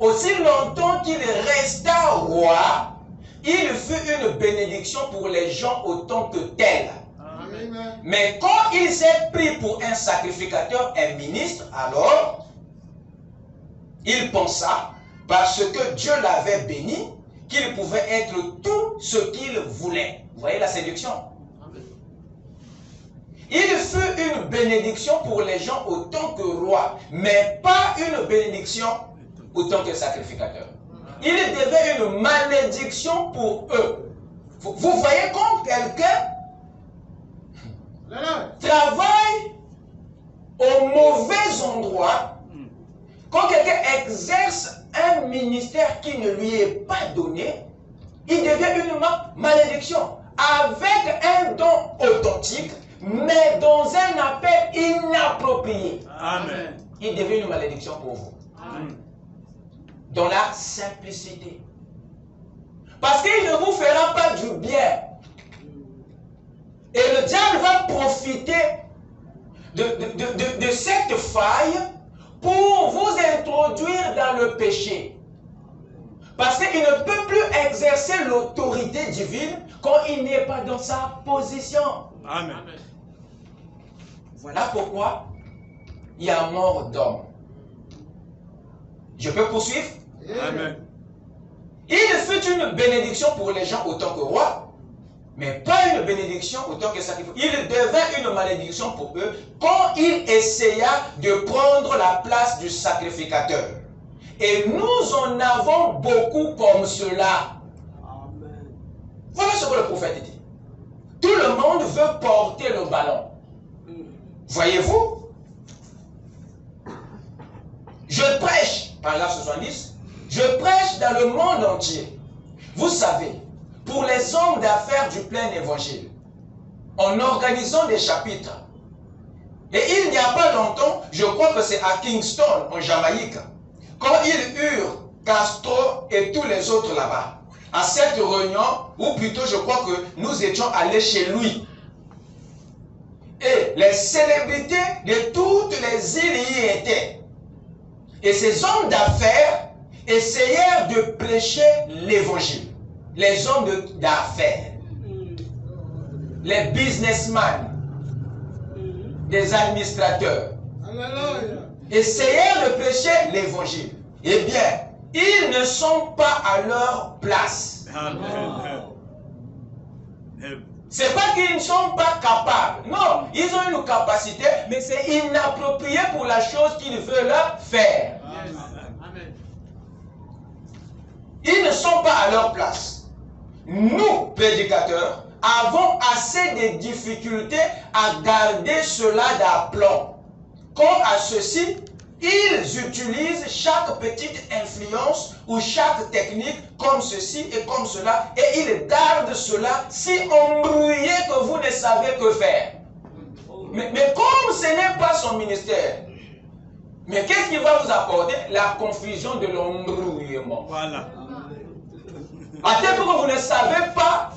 Aussi longtemps qu'il resta roi, il fut une bénédiction pour les gens autant que tel. Amen. Mais quand il s'est pris pour un sacrificateur, un ministre, alors, il pensa, parce que Dieu l'avait béni, qu'il pouvait être tout ce qu'il voulait. Vous voyez la séduction? Il fut une bénédiction pour les gens autant que roi, mais pas une bénédiction autant que sacrificateur. Il devait une malédiction pour eux. Vous voyez quand quelqu'un travaille au mauvais endroit, quand quelqu'un exerce un ministère qui ne lui est pas donné, il devient une malédiction. Avec un don authentique, mais dans un appel inapproprié. Amen. Il devient une malédiction pour vous. Amen. Dans la simplicité. Parce qu'il ne vous fera pas du bien. Et le diable va profiter de cette faille pour vous introduire dans le péché. Parce qu'il ne peut plus exercer l'autorité divine quand il n'est pas dans sa position. Amen. Voilà pourquoi il y a mort d'homme. Je peux poursuivre? Amen. Il fut une bénédiction pour les gens autant que roi, mais pas une bénédiction autant que sacrifice. Il devint une malédiction pour eux quand il essaya de prendre la place du sacrificateur. Et nous en avons beaucoup comme cela. Amen. Voilà ce que le prophète dit. Tout le monde veut porter le ballon. Voyez-vous? Je prêche, paragraphe 70, je prêche dans le monde entier. Vous savez, pour les hommes d'affaires du plein évangile, en organisant des chapitres. Et il n'y a pas longtemps, je crois que c'est à Kingston, en Jamaïque, quand ils eurent Castro et tous les autres là-bas, à cette réunion, ou plutôt je crois que nous étions allés chez lui. Et les célébrités de toutes les îles y étaient. Et ces hommes d'affaires essayèrent de prêcher l'évangile. Les hommes d'affaires, les businessmen, des administrateurs, essayèrent de prêcher l'évangile. Eh bien, ils ne sont pas à leur place. Amen. C'est pas qu'ils ne sont pas capables. Non, ils ont une capacité, mais c'est inapproprié pour la chose qu'ils veulent faire. Amen. Ils ne sont pas à leur place. Nous, prédicateurs, avons assez de difficultés à garder cela d'aplomb. Quant à ceci, ils utilisent chaque petite influence ou chaque technique comme ceci et comme cela, et ils gardent cela si embrouillé que vous ne savez que faire. Mais comme ce n'est pas son ministère, mais qu'est-ce qui va vous apporter? La confusion de l'embrouillement. Voilà. À tel point que vous ne savez pas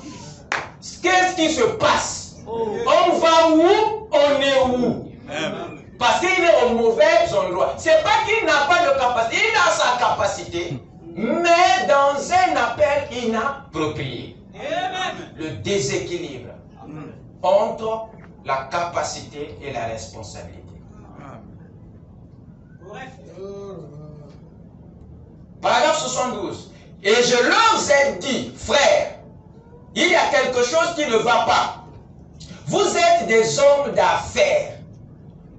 qu'est-ce qui se passe. On va où? On est où? Amen. Parce qu'il est au mauvais endroit. C'est pas qu'il n'a pas de capacité. Il a sa capacité, mais dans un appel inapproprié. Le déséquilibre entre la capacité et la responsabilité. Paragraphe 72. Et je leur ai dit, frères, il y a quelque chose qui ne va pas. Vous êtes des hommes d'affaires.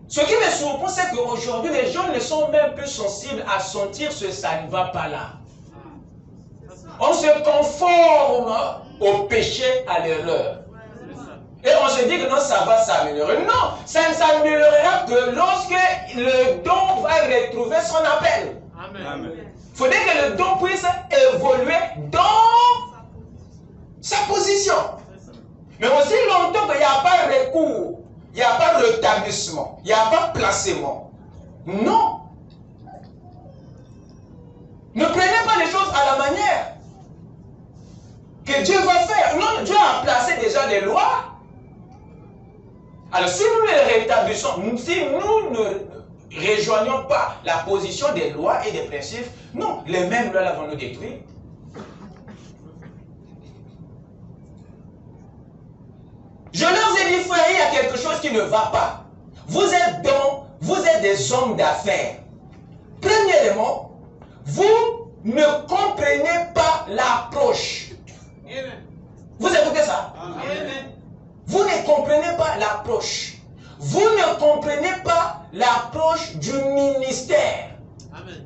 Ce qui me surprend, c'est qu'aujourd'hui, les gens ne sont même plus sensibles à sentir ce ça ne va pas là. On se conforme au péché, à l'erreur. Et on se dit que non, ça va s'améliorer. Non, ça ne s'améliorera que lorsque le don va retrouver son appel. Amen. Il faudrait que le don puisse évoluer dans sa position. Mais aussi longtemps qu'il n'y a pas de recours, il n'y a pas de rétablissement, il n'y a pas de placement. Non. Ne prenez pas les choses à la manière que Dieu va faire. Non, Dieu a placé déjà des lois. Alors si nous les rétablissons, si nous ne rejoignons pas la position des lois et des principes, non, les mêmes lois là vont nous détruire. Je leur ai dit, frère, il y a quelque chose qui ne va pas. Vous êtes des hommes d'affaires. Premièrement, vous ne comprenez pas l'approche. Vous écoutez ça? Amen. Vous ne comprenez pas l'approche. Vous ne comprenez pas l'approche du ministère. Amen.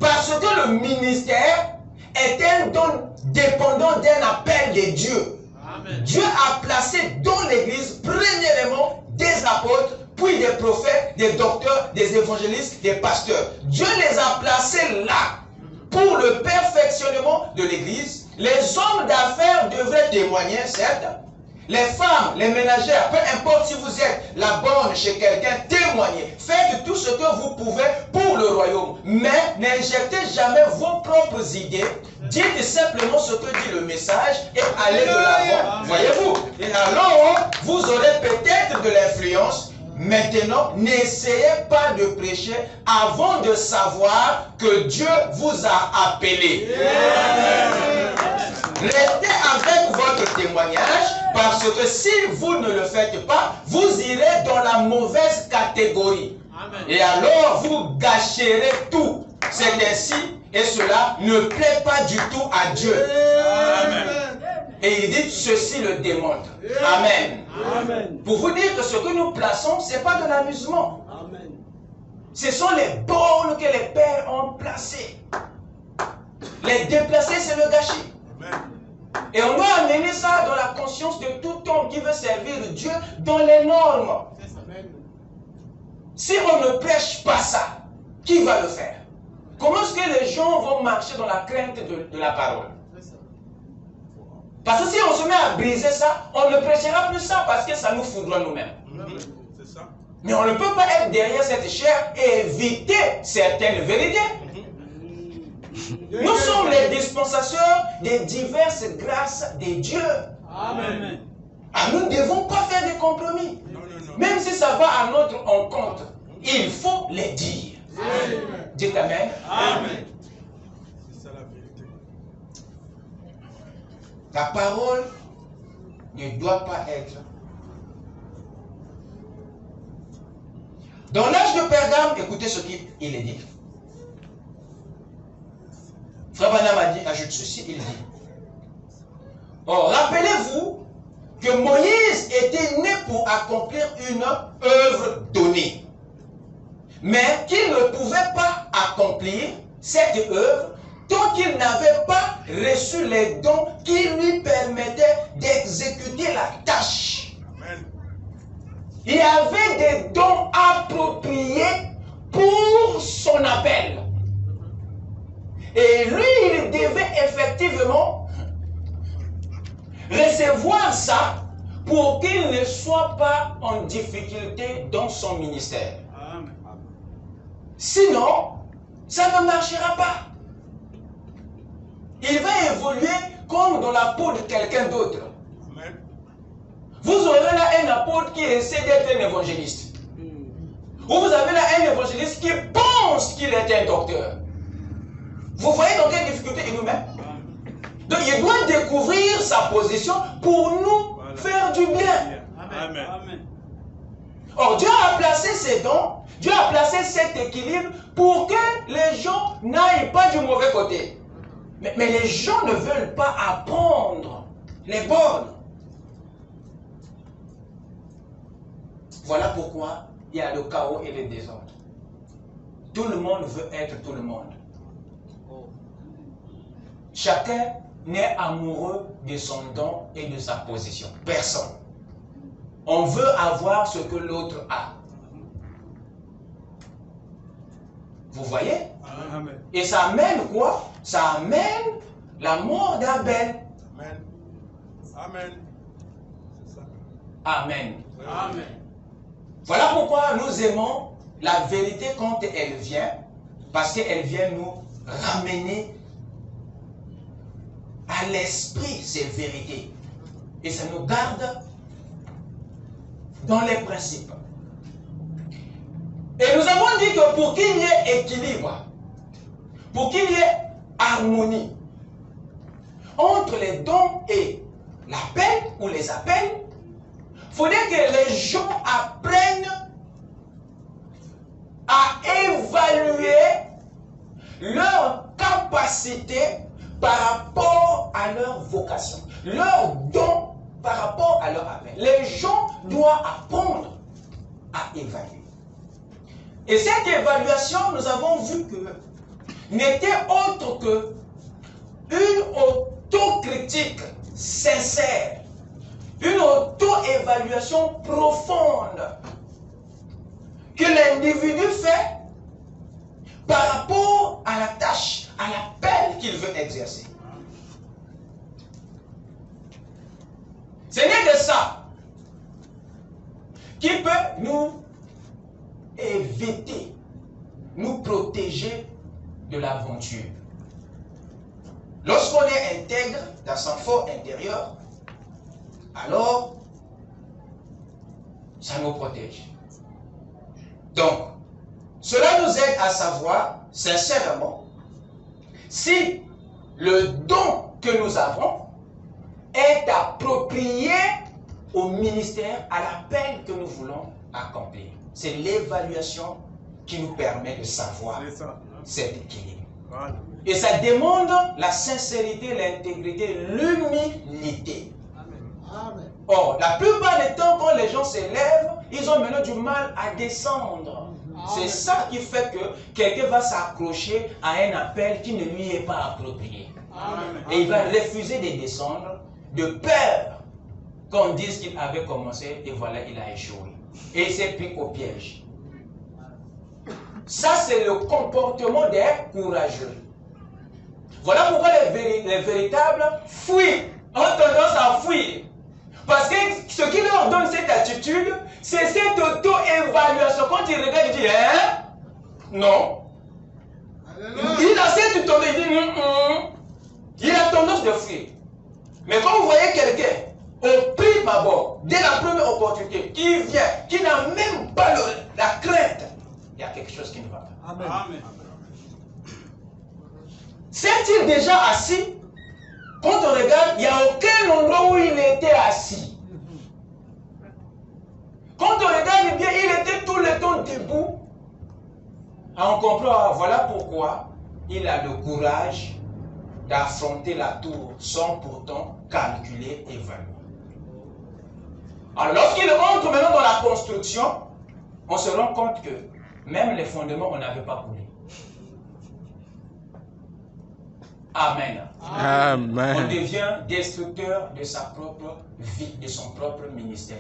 Parce que le ministère est un don dépendant d'un appel de Dieu. Amen. Dieu a placé dans l'église des prophètes, des docteurs, des évangélistes, des pasteurs. Dieu les a placés là pour le perfectionnement de l'Église. Les hommes d'affaires devraient témoigner, certes. Les femmes, les ménagères, peu importe si vous êtes la bonne chez quelqu'un, témoignez. Faites tout ce que vous pouvez pour le royaume. Mais n'injectez jamais vos propres idées. Dites simplement ce que dit le message et allez de l'avant. Voyez-vous? Et alors, vous aurez peut-être de l'influence. Maintenant, n'essayez pas de prêcher avant de savoir que Dieu vous a appelé. Restez avec votre témoignage parce que si vous ne le faites pas, vous irez dans la mauvaise catégorie. Amen. Et alors vous gâcherez tout. C'est ainsi et cela ne plaît pas du tout à Dieu. Amen. Et il dit ceci le démontre. Amen. Amen. Pour vous dire que ce que nous plaçons, ce n'est pas de l'amusement. Amen. Ce sont les bornes que les pères ont placées. Les déplacer, c'est le gâchis. Et on doit amener ça dans la conscience de tout homme qui veut servir Dieu dans les normes. Si on ne prêche pas ça, qui va le faire? Comment est-ce que les gens vont marcher dans la crainte de la parole? Parce que si on se met à briser ça, on ne prêchera plus ça parce que ça nous foudroie nous-mêmes. Mais on ne peut pas être derrière cette chair et éviter certaines vérités. Nous sommes les dispensateurs des diverses grâces de Dieu. Amen. Ah, nous ne devons pas faire des compromis. Même si ça va à notre encontre, il faut les dire. Amen. Dites Amen. Amen. C'est ça la vérité. La parole ne doit pas être. Dans l'âge de Pergame, écoutez ce qu'il est dit. Frère Branham a dit, ajoute ceci, il dit. Or, rappelez-vous que Moïse était né pour accomplir une œuvre donnée. Mais qu'il ne pouvait pas accomplir cette œuvre tant qu'il n'avait pas reçu les dons qui lui permettaient d'exécuter la tâche. Amen. Il y avait des dons appropriés pour son appel. Et lui, il devait effectivement recevoir ça pour qu'il ne soit pas en difficulté dans son ministère. Amen. Sinon, ça ne marchera pas. Il va évoluer comme dans la peau de quelqu'un d'autre. Amen. Vous aurez là un apôtre qui essaie d'être un évangéliste. Ou vous avez là un évangéliste qui pense qu'il est un docteur. Vous voyez dans quelle difficulté il nous met? Donc il doit découvrir sa position pour nous faire du bien. Amen. Amen. Or Dieu a placé ses dons, Dieu a placé cet équilibre pour que les gens n'aillent pas du mauvais côté. Mais les gens ne veulent pas apprendre les bornes. Voilà pourquoi il y a le chaos et le désordre. Tout le monde veut être tout le monde. Chacun n'est amoureux de son don et de sa position. Personne. On veut avoir ce que l'autre a. Vous voyez? Amen. Et ça amène quoi? Ça amène la mort d'Abel. Amen. Amen. C'est ça. Amen. Amen. Voilà pourquoi nous aimons la vérité quand elle vient, parce qu'elle vient nous ramener à l'esprit ces vérités. Et ça nous garde dans les principes. Et nous avons dit que pour qu'il y ait équilibre, pour qu'il y ait harmonie entre les dons et l'appel ou les appels, il faudrait que les gens apprennent à évaluer leur capacité par rapport à leur vocation, leur don par rapport à leur appel. Les gens doivent apprendre à évaluer. Et cette évaluation, nous avons vu que n'était autre que une autocritique sincère, une auto-évaluation profonde que l'individu fait par rapport à la tâche, à l'appel qu'il veut exercer. Ce n'est que ça qui peut nous éviter, nous protéger de l'aventure. Lorsqu'on est intègre dans son fort intérieur, alors ça nous protège. Donc, cela nous aide à savoir sincèrement si le don que nous avons est approprié au ministère, à l'appel que nous voulons accomplir. C'est l'évaluation qui nous permet de savoir cet équilibre. Voilà. Et ça demande la sincérité, l'intégrité, l'humilité. Amen. Or, la plupart des temps, quand les gens s'élèvent, ils ont maintenant du mal à descendre. C'est ça qui fait que quelqu'un va s'accrocher à un appel qui ne lui est pas approprié. Amen. Et il va refuser de descendre de peur qu'on dise qu'il avait commencé et voilà, il a échoué. Et il s'est pris au piège. Ça, c'est le comportement des courageux. Voilà pourquoi les véritables fuient, ont tendance à fuir. Parce que ce qui leur donne cette attitude, c'est cette auto-évaluation. Quand ils regardent, ils disent, hein? Non. Il a cette tendance, il dit, il a tendance de fuir. Mais quand vous voyez quelqu'un, au prime abord, dès la première opportunité, qui vient, qui n'a même pas la crainte, il y a quelque chose qui ne va pas. Amen. Amen. S'est-il déjà assis? Quand on regarde, il n'y a aucun endroit où il était assis. Quand on regarde bien, il était tout le temps debout. On comprend, voilà pourquoi il a le courage d'affronter la tour sans pourtant calculer et évaluer. Alors lorsqu'il entre maintenant dans la construction, on se rend compte que même les fondements, on n'avait pas coulé. Amen. On Amen. devient destructeur de sa propre vie, de son propre ministère.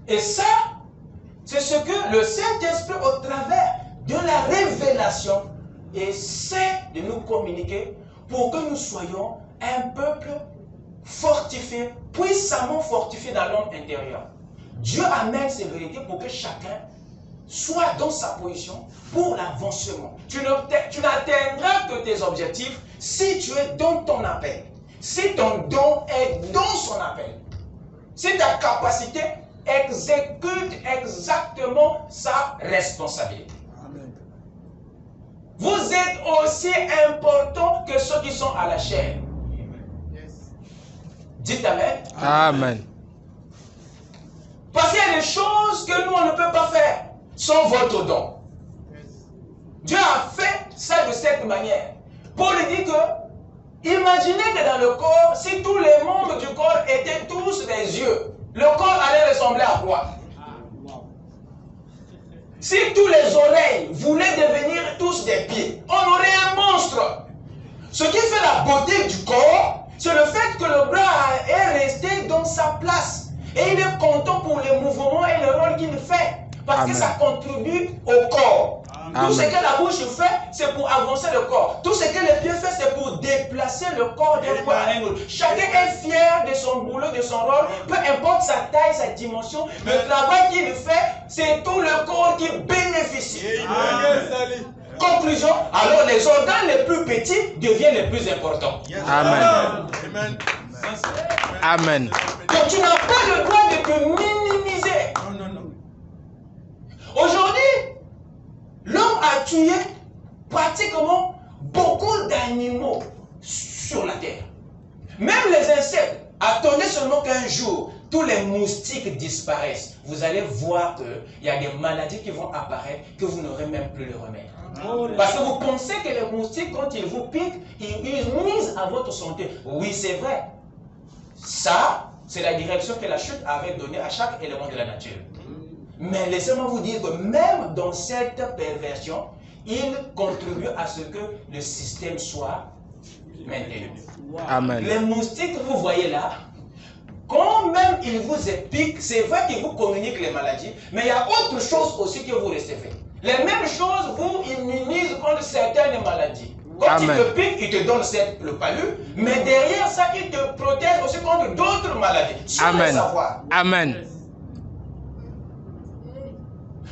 Et ça, c'est ce que le Saint-Esprit, au travers de la révélation, essaie de nous communiquer pour que nous soyons un peuple fortifié, puissamment fortifié dans l'homme intérieur. Dieu amène ces vérités pour que chacun soit dans sa position pour l'avancement. Tu n'atteindras que tes objectifs si tu es dans ton appel. Si ton don est dans son appel. Si ta capacité exécute exactement sa responsabilité. Amen. Vous êtes aussi important que ceux qui sont à la chair. Dites Amen. Amen. Parce qu'il y a des choses que nous, on ne peut pas faire sans votre don. Dieu a fait ça de cette manière. Paul dit que, imaginez que dans le corps, si tous les membres du corps étaient tous des yeux, le corps allait ressembler à quoi? Si tous les oreilles voulaient devenir tous des pieds, on aurait un monstre. Ce qui fait la beauté du corps, c'est le fait que le bras est resté dans sa place. Et il est content pour les mouvements et le rôle qu'il fait. Parce Amen. que ça contribue au corps. Amen. Tout ce que la bouche fait, c'est pour avancer le corps. Tout ce que les pieds font, c'est pour déplacer le corps d'un point à un autre. Chacun est fier de son boulot, de son rôle. Peu importe sa taille, sa dimension. Le travail qu'il fait, c'est tout le corps qui bénéficie. Amen. Conclusion, alors les organes les plus petits deviennent les plus importants. Amen. Amen. Amen. Donc tu n'as pas le droit de te minimiser. Non, non, non. Aujourd'hui, l'homme a tué pratiquement beaucoup d'animaux sur la terre. Même les insectes. Attendez seulement qu'un jour, tous les moustiques disparaissent. Vous allez voir qu'il y a des maladies qui vont apparaître que vous n'aurez même plus le remède. Parce que vous pensez que les moustiques, quand ils vous piquent, ils nuisent à votre santé. Oui, c'est vrai. Ça, c'est la direction que la chute avait donnée à chaque élément de la nature. Mais laissez-moi vous dire que même dans cette perversion, il contribue à ce que le système soit maintenu. Amen. Les moustiques que vous voyez là, quand même il vous épique, c'est vrai qu'il vous communique les maladies, mais il y a autre chose aussi que vous recevez. Les mêmes choses vous immunisent contre certaines maladies. Quand il te pique, il te donne le palu, mais derrière ça, il te protège aussi contre d'autres maladies. Sans le savoir. Amen.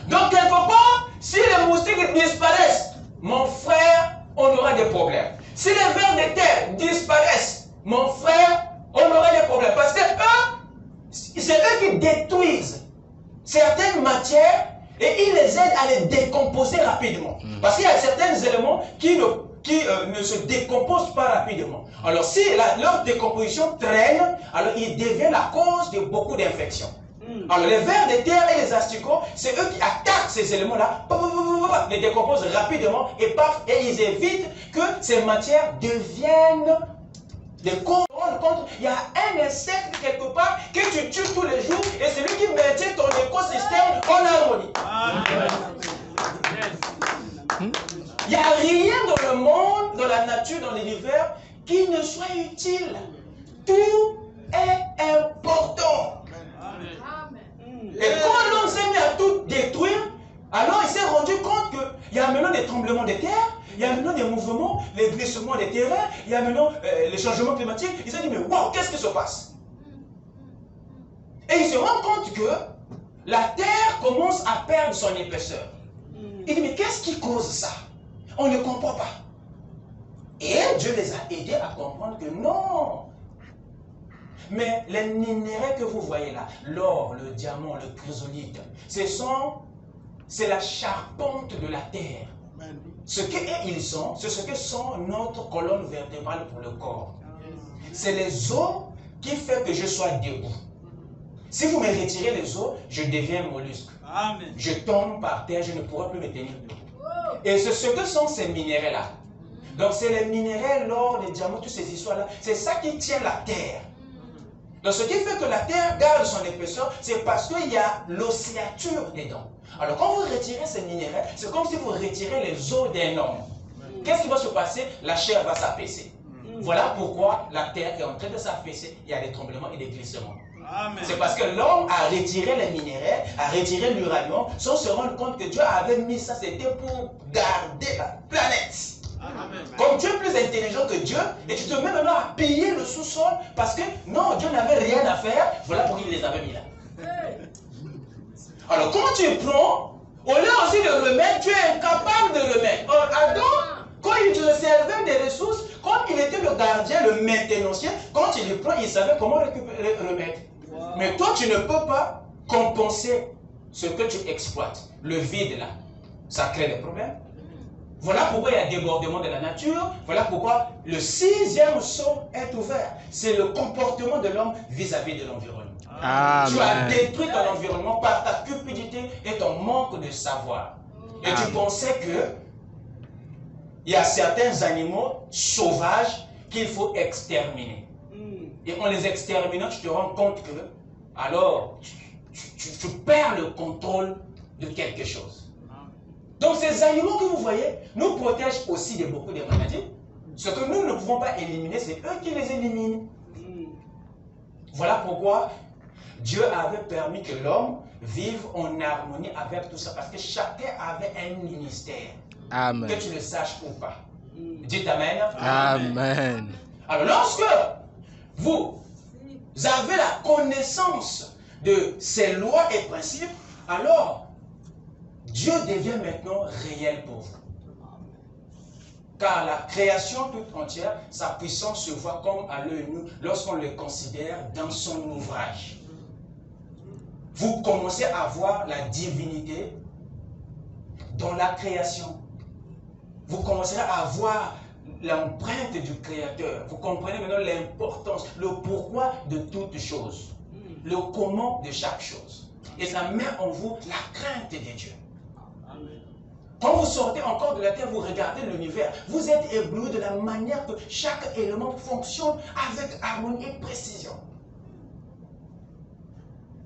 Donc, quelque part, si les moustiques disparaissent, mon frère, on aura des problèmes. Si les vers de terre disparaissent, mon frère, on aura des problèmes. Parce que eux, c'est eux qui détruisent certaines matières et ils les aident à les décomposer rapidement. Parce qu'il y a certains éléments qui ne se décomposent pas rapidement. Alors, si leur décomposition traîne, alors ils deviennent la cause de beaucoup d'infections. Alors, les vers de terre et les asticots, c'est eux qui attaquent ces éléments-là, les décomposent rapidement et ils évitent que ces matières deviennent des causes. Il y a un insecte quelque part que tu tues tous les jours et c'est lui qui maintient ton écosystème en harmonie. Il n'y a rien dans le monde, dans la nature, dans l'univers qui ne soit utile. Tout est important. Et quand l'homme s'est mis à tout détruire, alors il s'est rendu compte qu'il y a maintenant des tremblements de terre, il y a maintenant des mouvements, les glissements des terrains, il y a maintenant les changements climatiques. Il s'est dit, mais waouh, qu'est-ce qui se passe? Et il se rend compte que la terre commence à perdre son épaisseur. Il dit, mais qu'est-ce qui cause ça? On ne comprend pas. Et Dieu les a aidés à comprendre que non. Mais les minéraux que vous voyez là, l'or, le diamant, le chrysolite, c'est la charpente de la terre. Ce qu'ils sont, c'est ce que sont notre colonne vertébrale pour le corps. C'est les os qui font que je sois debout. Si vous me retirez les os, je deviens mollusque. Amen. Je tombe par terre, je ne pourrai plus me tenir debout. Et c'est ce que sont ces minéraux-là. Donc c'est les minéraux, l'or, les diamants, toutes ces histoires-là. C'est ça qui tient la terre. Donc ce qui fait que la terre garde son épaisseur, c'est parce qu'il y a l'ossature dedans. Alors quand vous retirez ces minéraux, c'est comme si vous retirez les os d'un homme. Qu'est-ce qui va se passer? La chair va s'affaisser. Voilà pourquoi la terre est en train de s'affaisser. Il y a des tremblements et des glissements. C'est parce que l'homme a retiré les minéraux, a retiré l'uranium, sans se rendre compte que Dieu avait mis ça, c'était pour garder la planète. Amen. Comme tu es plus intelligent que Dieu, et tu te mets maintenant à payer le sous-sol, parce que non, Dieu n'avait rien à faire, voilà pourquoi il les avait mis là. Alors quand tu prends, au lieu aussi de remettre, tu es incapable de remettre. Or, Adam, quand il se servait des ressources, quand il était le gardien, le maintenancier, quand il les prend, il savait comment remettre. Mais toi, tu ne peux pas compenser ce que tu exploites. Le vide là, ça crée des problèmes. Voilà pourquoi il y a débordement de la nature. Voilà pourquoi le 6e sceau est ouvert. C'est le comportement de l'homme vis-à-vis de l'environnement. Tu as détruit ton environnement par ta cupidité et ton manque de savoir. Et tu pensais que il y a certains animaux sauvages qu'il faut exterminer. Et en les exterminant, tu te rends compte que alors tu perds le contrôle de quelque chose. Donc ces animaux que vous voyez nous protègent aussi de beaucoup de maladies. Ce que nous ne pouvons pas éliminer, c'est eux qui les éliminent. Voilà pourquoi Dieu avait permis que l'homme vive en harmonie avec tout ça. Parce que chacun avait un ministère. Amen. Que tu le saches ou pas. Dites Amen. Amen. Alors lorsque vous avez la connaissance de ces lois et principes, alors Dieu devient maintenant réel pour vous. Car la création toute entière, sa puissance se voit comme à l'œil nu lorsqu'on le considère dans son ouvrage. Vous commencez à voir la divinité dans la création. Vous commencerez à voir l'empreinte du Créateur. Vous comprenez maintenant l'importance, le pourquoi de toute chose, le comment de chaque chose. Et ça met en vous la crainte de Dieu. Quand vous sortez encore de la terre, vous regardez l'univers, vous êtes ébloui de la manière que chaque élément fonctionne avec harmonie et précision.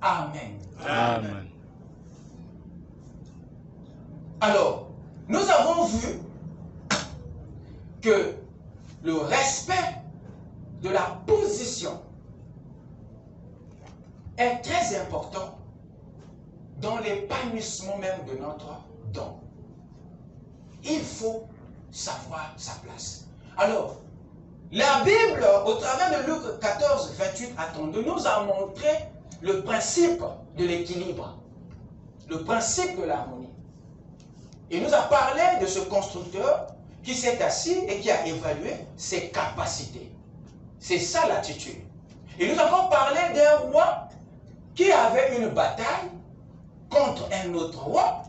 Amen. Amen. Alors, nous avons vu que le respect de la position est très important dans l'épanouissement même de notre don. Il faut savoir sa place. Alors, la Bible, au travers de Luc 14, 28 à 32, nous a montré le principe de l'équilibre, le principe de l'harmonie. Il nous a parlé de ce constructeur qui s'est assis et qui a évalué ses capacités. C'est ça l'attitude. Et nous avons parlé d'un roi qui avait une bataille contre un autre roi.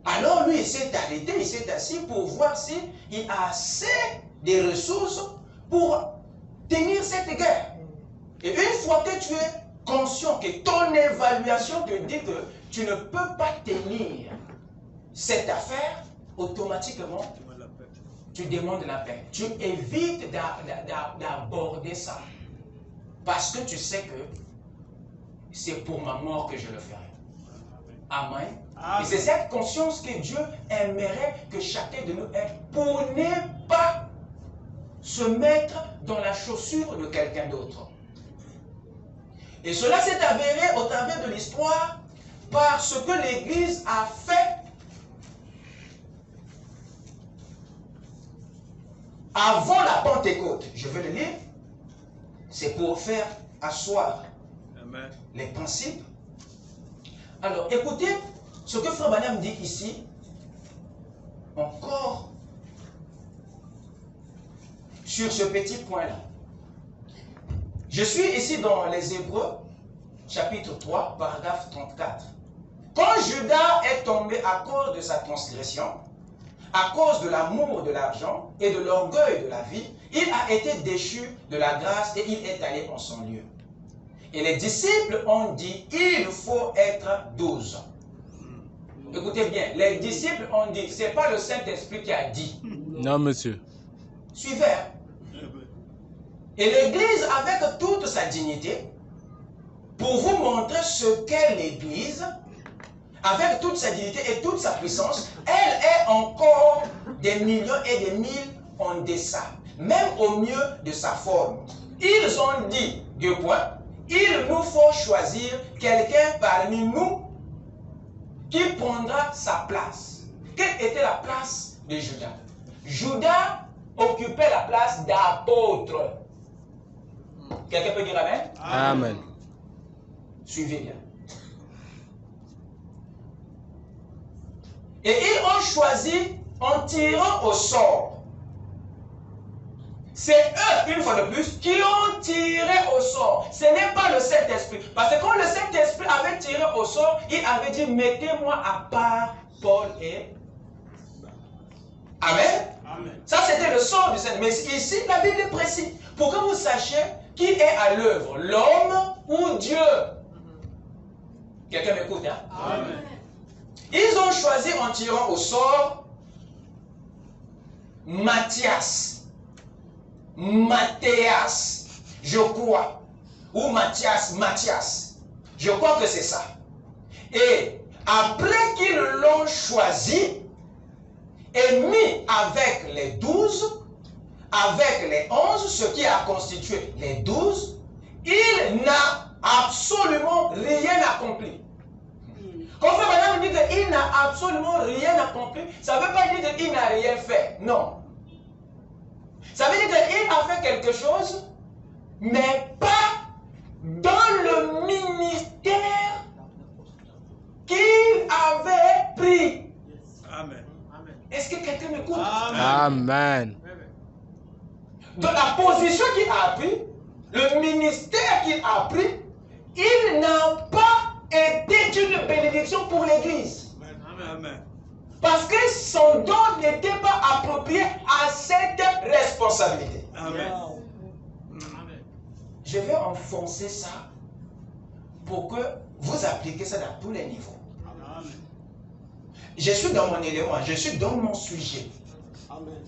Alors lui, il s'est arrêté, il s'est assis pour voir s'il a assez de ressources pour tenir cette guerre. Et une fois que tu es conscient que ton évaluation te dit que tu ne peux pas tenir cette affaire, automatiquement, tu demandes la paix. Tu évites d'aborder ça. Parce que tu sais que c'est pour ma mort que je le ferai. Amen. Amen. Et c'est cette conscience que Dieu aimerait que chacun de nous ait pour ne pas se mettre dans la chaussure de quelqu'un d'autre. Et cela s'est avéré au travers de l'histoire par ce que l'Église a fait avant la Pentecôte. Je vais le lire. C'est pour faire asseoir Amen. Les principes. Alors, écoutez ce que Frère Branham dit ici, encore sur ce petit point-là. Je suis ici dans les Hébreux, chapitre 3, paragraphe 34. Quand Judas est tombé à cause de sa transgression, à cause de l'amour de l'argent et de l'orgueil de la vie, il a été déchu de la grâce et il est allé en son lieu. Et les disciples ont dit, il faut être 12. Écoutez bien, les disciples ont dit, ce n'est pas le Saint-Esprit qui a dit. Non, monsieur. Suivez. Et l'Église, avec toute sa dignité, pour vous montrer ce qu'est l'Église, avec toute sa dignité et toute sa puissance, elle est encore des millions et des mille en deçà, même au mieux de sa forme. Ils ont dit, 2 points, il nous faut choisir quelqu'un parmi nous qui prendra sa place. Quelle était la place de Judas? Judas occupait la place d'apôtre. Quelqu'un peut dire Amen? Amen. Suivez bien. Et ils ont choisi en tirant au sort. C'est eux, une fois de plus, qui ont tiré au sort. Ce n'est pas le Saint-Esprit. Parce que quand le Saint-Esprit avait tiré au sort, il avait dit, mettez-moi à part Paul et... Amen. Amen. Ça, c'était le sort du Saint-Esprit. Mais ici, la Bible est précise. Pour que vous sachiez qui est à l'œuvre, l'homme ou Dieu. Quelqu'un m'écoute, hein? Amen. Ils ont choisi en tirant au sort Matthias. Matthias, je crois, ou Matthias, je crois que c'est ça. Et après qu'ils l'ont choisi et mis avec les 12, avec les 11, ce qui a constitué les 12, il n'a absolument rien accompli. Quand Frère Branham dit qu'il n'a absolument rien accompli, ça ne veut pas dire qu'il n'a rien fait. Non. Ça veut dire qu'il a fait quelque chose, mais pas dans le ministère qu'il avait pris. Amen. Est-ce que quelqu'un m'écoute? Amen. Dans la position qu'il a pris, le ministère qu'il a pris, il n'a pas été une bénédiction pour l'Église. Amen. Parce que son don n'était pas approprié à cette responsabilité. Amen. Je vais enfoncer ça pour que vous appliquiez ça dans tous les niveaux. Amen. Je suis dans mon élément, je suis dans mon sujet. Amen.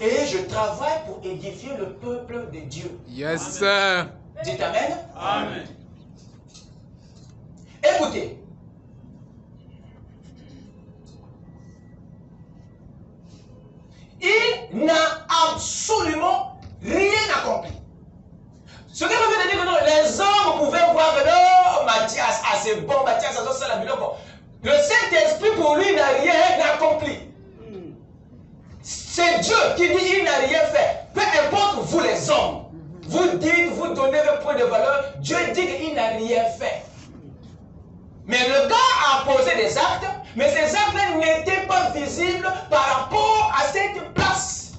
Et je travaille pour édifier le peuple de Dieu. Yes, sir. Dites Amen. Amen. Écoutez. Il n'a absolument rien accompli. Ce qui veut dire que non, les hommes pouvaient voir que non, ah, c'est bon, Mathias, ça la biloko. Le Saint-Esprit, pour lui, n'a rien accompli. C'est Dieu qui dit il n'a rien fait. Peu importe vous les hommes. Vous dites, vous donnez le point de valeur. Dieu dit qu'il n'a rien fait. Mais le gars a posé des actes, mais ces actes n'étaient pas visibles par rapport à cette place.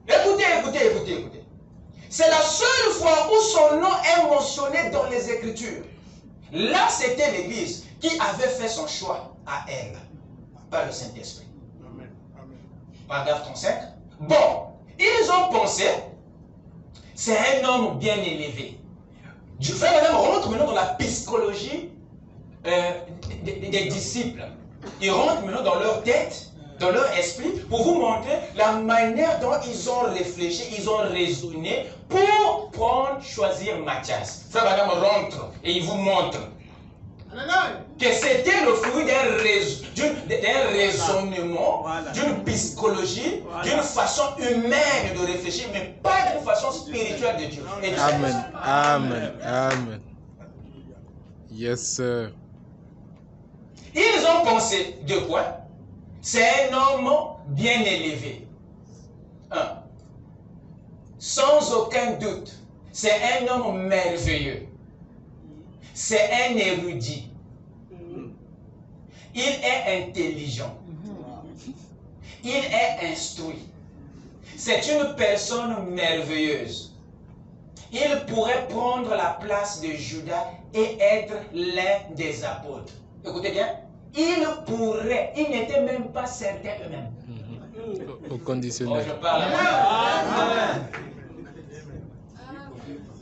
Écoutez, écoutez, écoutez, écoutez. C'est la seule fois où son nom est mentionné dans les Écritures. Là, c'était l'Église qui avait fait son choix à elle, par le Saint-Esprit. Paragraphe 35. Bon, ils ont pensé, c'est un homme bien élevé. Du fait, madame, on rentre maintenant dans la psychologie des disciples. Ils rentrent maintenant dans leur tête, dans leur esprit, pour vous montrer la manière dont ils ont réfléchi, ils ont raisonné pour choisir Matthias. Frère, madame, rentre et il vous montre que c'était le fruit d'un raisonnement, voilà, d'une psychologie, voilà, d'une façon humaine de réfléchir, mais pas d'une façon spirituelle de Dieu. Amen. Amen. Amen. Yes, sir. Ils ont pensé de quoi? C'est un homme bien élevé. Sans aucun doute, c'est un homme merveilleux. C'est un érudit. Il est intelligent. Il est instruit. C'est une personne merveilleuse. Il pourrait prendre la place de Judas et être l'un des apôtres. Écoutez bien. Il pourrait. Ils n'étaient même pas certains eux-mêmes. Au conditionnel. Oh, je parle.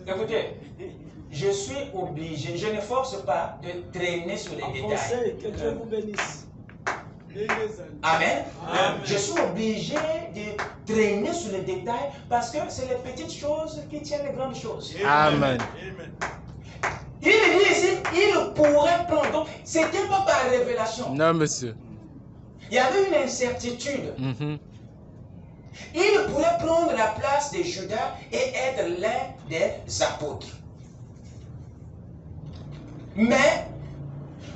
Écoutez. Je suis obligé, je ne force pas de traîner sur les détails. Que Dieu vous bénisse. Amen. Amen. Je suis obligé de traîner sur les détails parce que c'est les petites choses qui tiennent les grandes choses. Amen. Il dit ici, il pourrait prendre. Donc, ce n'était pas par révélation. Non, monsieur. Il y avait une incertitude. Il pourrait prendre la place de Judas et être l'un des apôtres. Mais,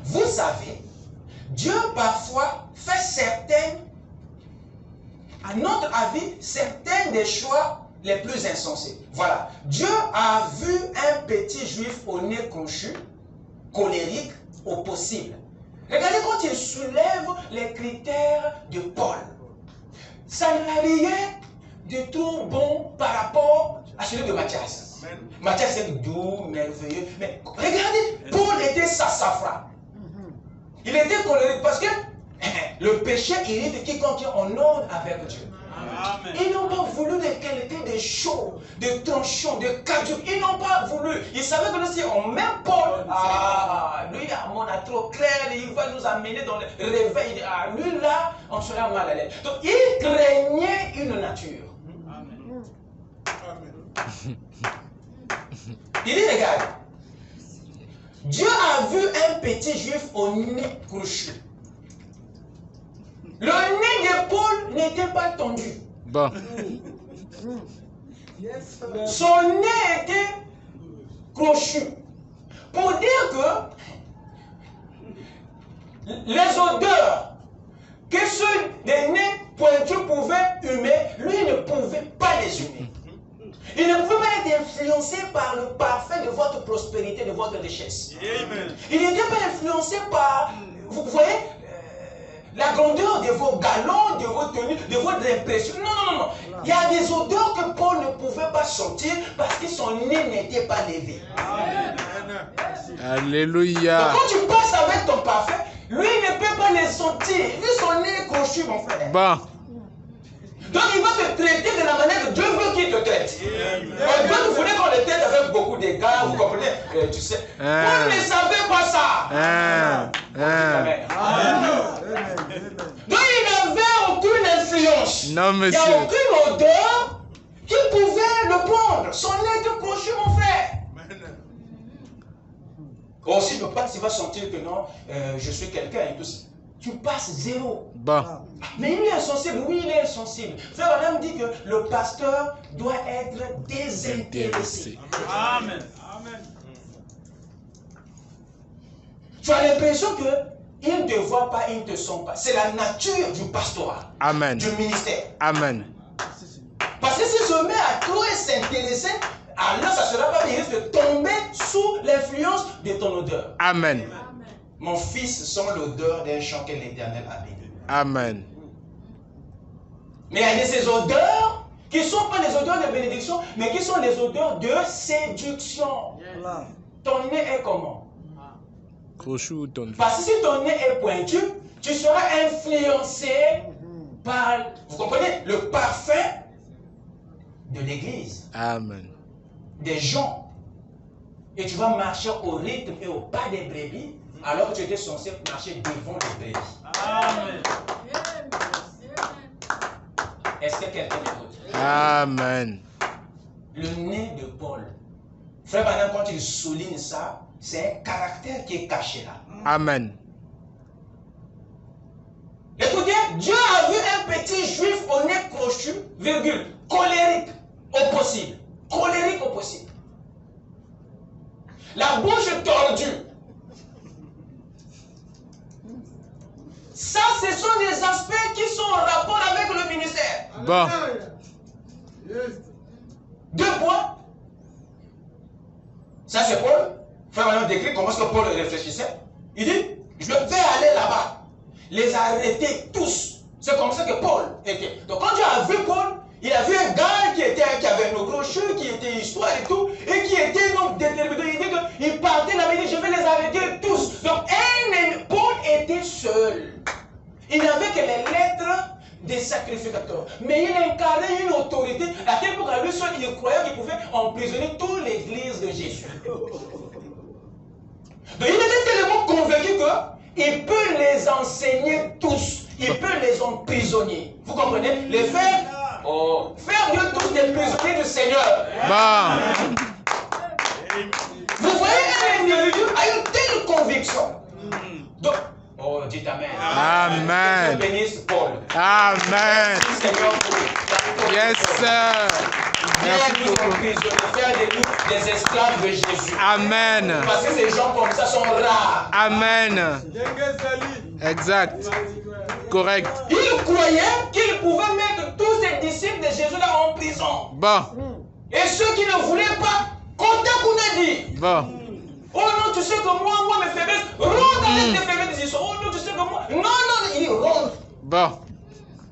vous savez, Dieu parfois fait certaines, à notre avis, certains des choix les plus insensés. Voilà, Dieu a vu un petit juif au nez crochu, colérique au possible. Regardez quand il soulève les critères de Paul. Ça n'a rien de trop bon par rapport à celui de Matthias. Matthias est doux, merveilleux. Mais regardez, Paul était sassafras. Il était colérique parce que le péché irrite quiconque est en ordre avec Dieu. Amen. Ils n'ont pas voulu de quelqu'un de chaud, de tranchant, de caduc. Ils n'ont pas voulu. Ils savaient que si on met Paul, lui, on a trop clair, il va nous amener dans le réveil. Lui, là, on sera mal à l'aise. Donc, il craignait une nature. Amen. Amen. Il dit, regarde, Dieu a vu un petit juif au nez crochu. Le nez de Paul n'était pas tendu. Bon. Son nez était crochu. Pour dire que les odeurs que ceux des nez pointus pouvaient humer, lui ne pouvait pas les humer. Il ne pouvait pas être influencé par le parfum de votre prospérité, de votre richesse. Amen. Il n'était pas influencé par, vous voyez, la grandeur de vos galons, de vos tenues, de votre impression. Non, non, non. Il y a des odeurs que Paul ne pouvait pas sortir parce que son nez n'était pas levé. Amen. Alléluia. Donc quand tu passes avec ton parfum, lui ne peut pas les sentir. Lui, son nez est crochu, mon frère. Bon. Donc il va te traiter de la manière que Dieu veut qu'il te traite. Quand vous voulez qu'on le traite avec beaucoup d'égards, vous comprenez, tu sais. Vous ne savez pas ça. Amen. Donc il n'avait aucune influence. Non, monsieur. Il n'y a aucune odeur qui pouvait le prendre. Son nez était crochu, mon frère. Or, si le passe, il va sentir que non, je suis quelqu'un et tout ça. Tu passes zéro. Bon. Mais il est insensible. Oui, il est insensible. Frère Adam dit que le pasteur doit être désintéressé. Amen. Tu as l'impression qu'ils ne te voient pas, ils ne te sont pas. C'est la nature du pastorat, Amen. du ministère. Amen. Parce que si je mets à trop s'intéresser, alors ça ne sera pas bien de tomber sous l'influence de ton odeur. Amen. Mon fils sent l'odeur d'un champ que l'Éternel a béni. Amen. Mais il y a ces odeurs qui ne sont pas des odeurs de bénédiction, mais qui sont des odeurs de séduction. Ton nez est comment? Crochu ou ton. Parce que si ton nez est pointu, tu seras influencé par, vous comprenez, le parfum de l'église, Amen. des gens. Et tu vas marcher au rythme et au pas des brebis, alors que tu étais censé marcher devant les brebis. Amen. Est-ce que quelqu'un écoute? Amen. Le nez de Paul. Frère Branham, quand il souligne ça, c'est un caractère qui est caché là. Amen. Écoutez, Dieu a vu un petit juif au nez crochu, virgule, colérique au possible. Colérique au possible. La bouche tordue. Ça, ce sont des aspects qui sont en rapport avec le ministère. Bon. Deux points. Ça, c'est Paul. Frère Manon décrit comment est-ce que Paul réfléchissait. Il dit, je vais aller là-bas. Les arrêter tous. C'est comme ça que Paul était. Donc quand Dieu a vu Paul, il a vu un gars qui avait nos crochus, qui était histoire et tout, et qui était donc déterminé. Il dit qu'il partait là-bas, il dit, je vais les arrêter tous. Donc Paul était seul. Il n'avait que les lettres des sacrificateurs. Mais il incarnait une autorité à quel point lui seul il croyait qu'il pouvait emprisonner toute l'église de Jésus. Donc il était tellement convaincu qu'il peut les enseigner tous. Il peut les emprisonner. Vous comprenez? Les faire, faire de tous des prisonniers du Seigneur. Bon. Vous voyez, un individu a une telle conviction. Donc, oh, dites Amen. Amen. Que Dieu bénisse Paul. Amen. Seigneur, pour Yes, sir. Merci nous beaucoup. emprisonner, faire de nous des esclaves de Jésus. Amen. Parce que ces gens comme ça sont rares. Amen. Exact. Correct. Il croyait qu'il pouvait mettre tous ces disciples de Jésus là en prison. Bon. Et ceux qui ne voulaient pas, comptez qu'on a dit. Bon. Oh non, tu sais que moi, mes faiblesses, rentre avec tes faiblesses. Ils disent, oh non, tu sais que moi. Non, non, il dit, rentre. Bon.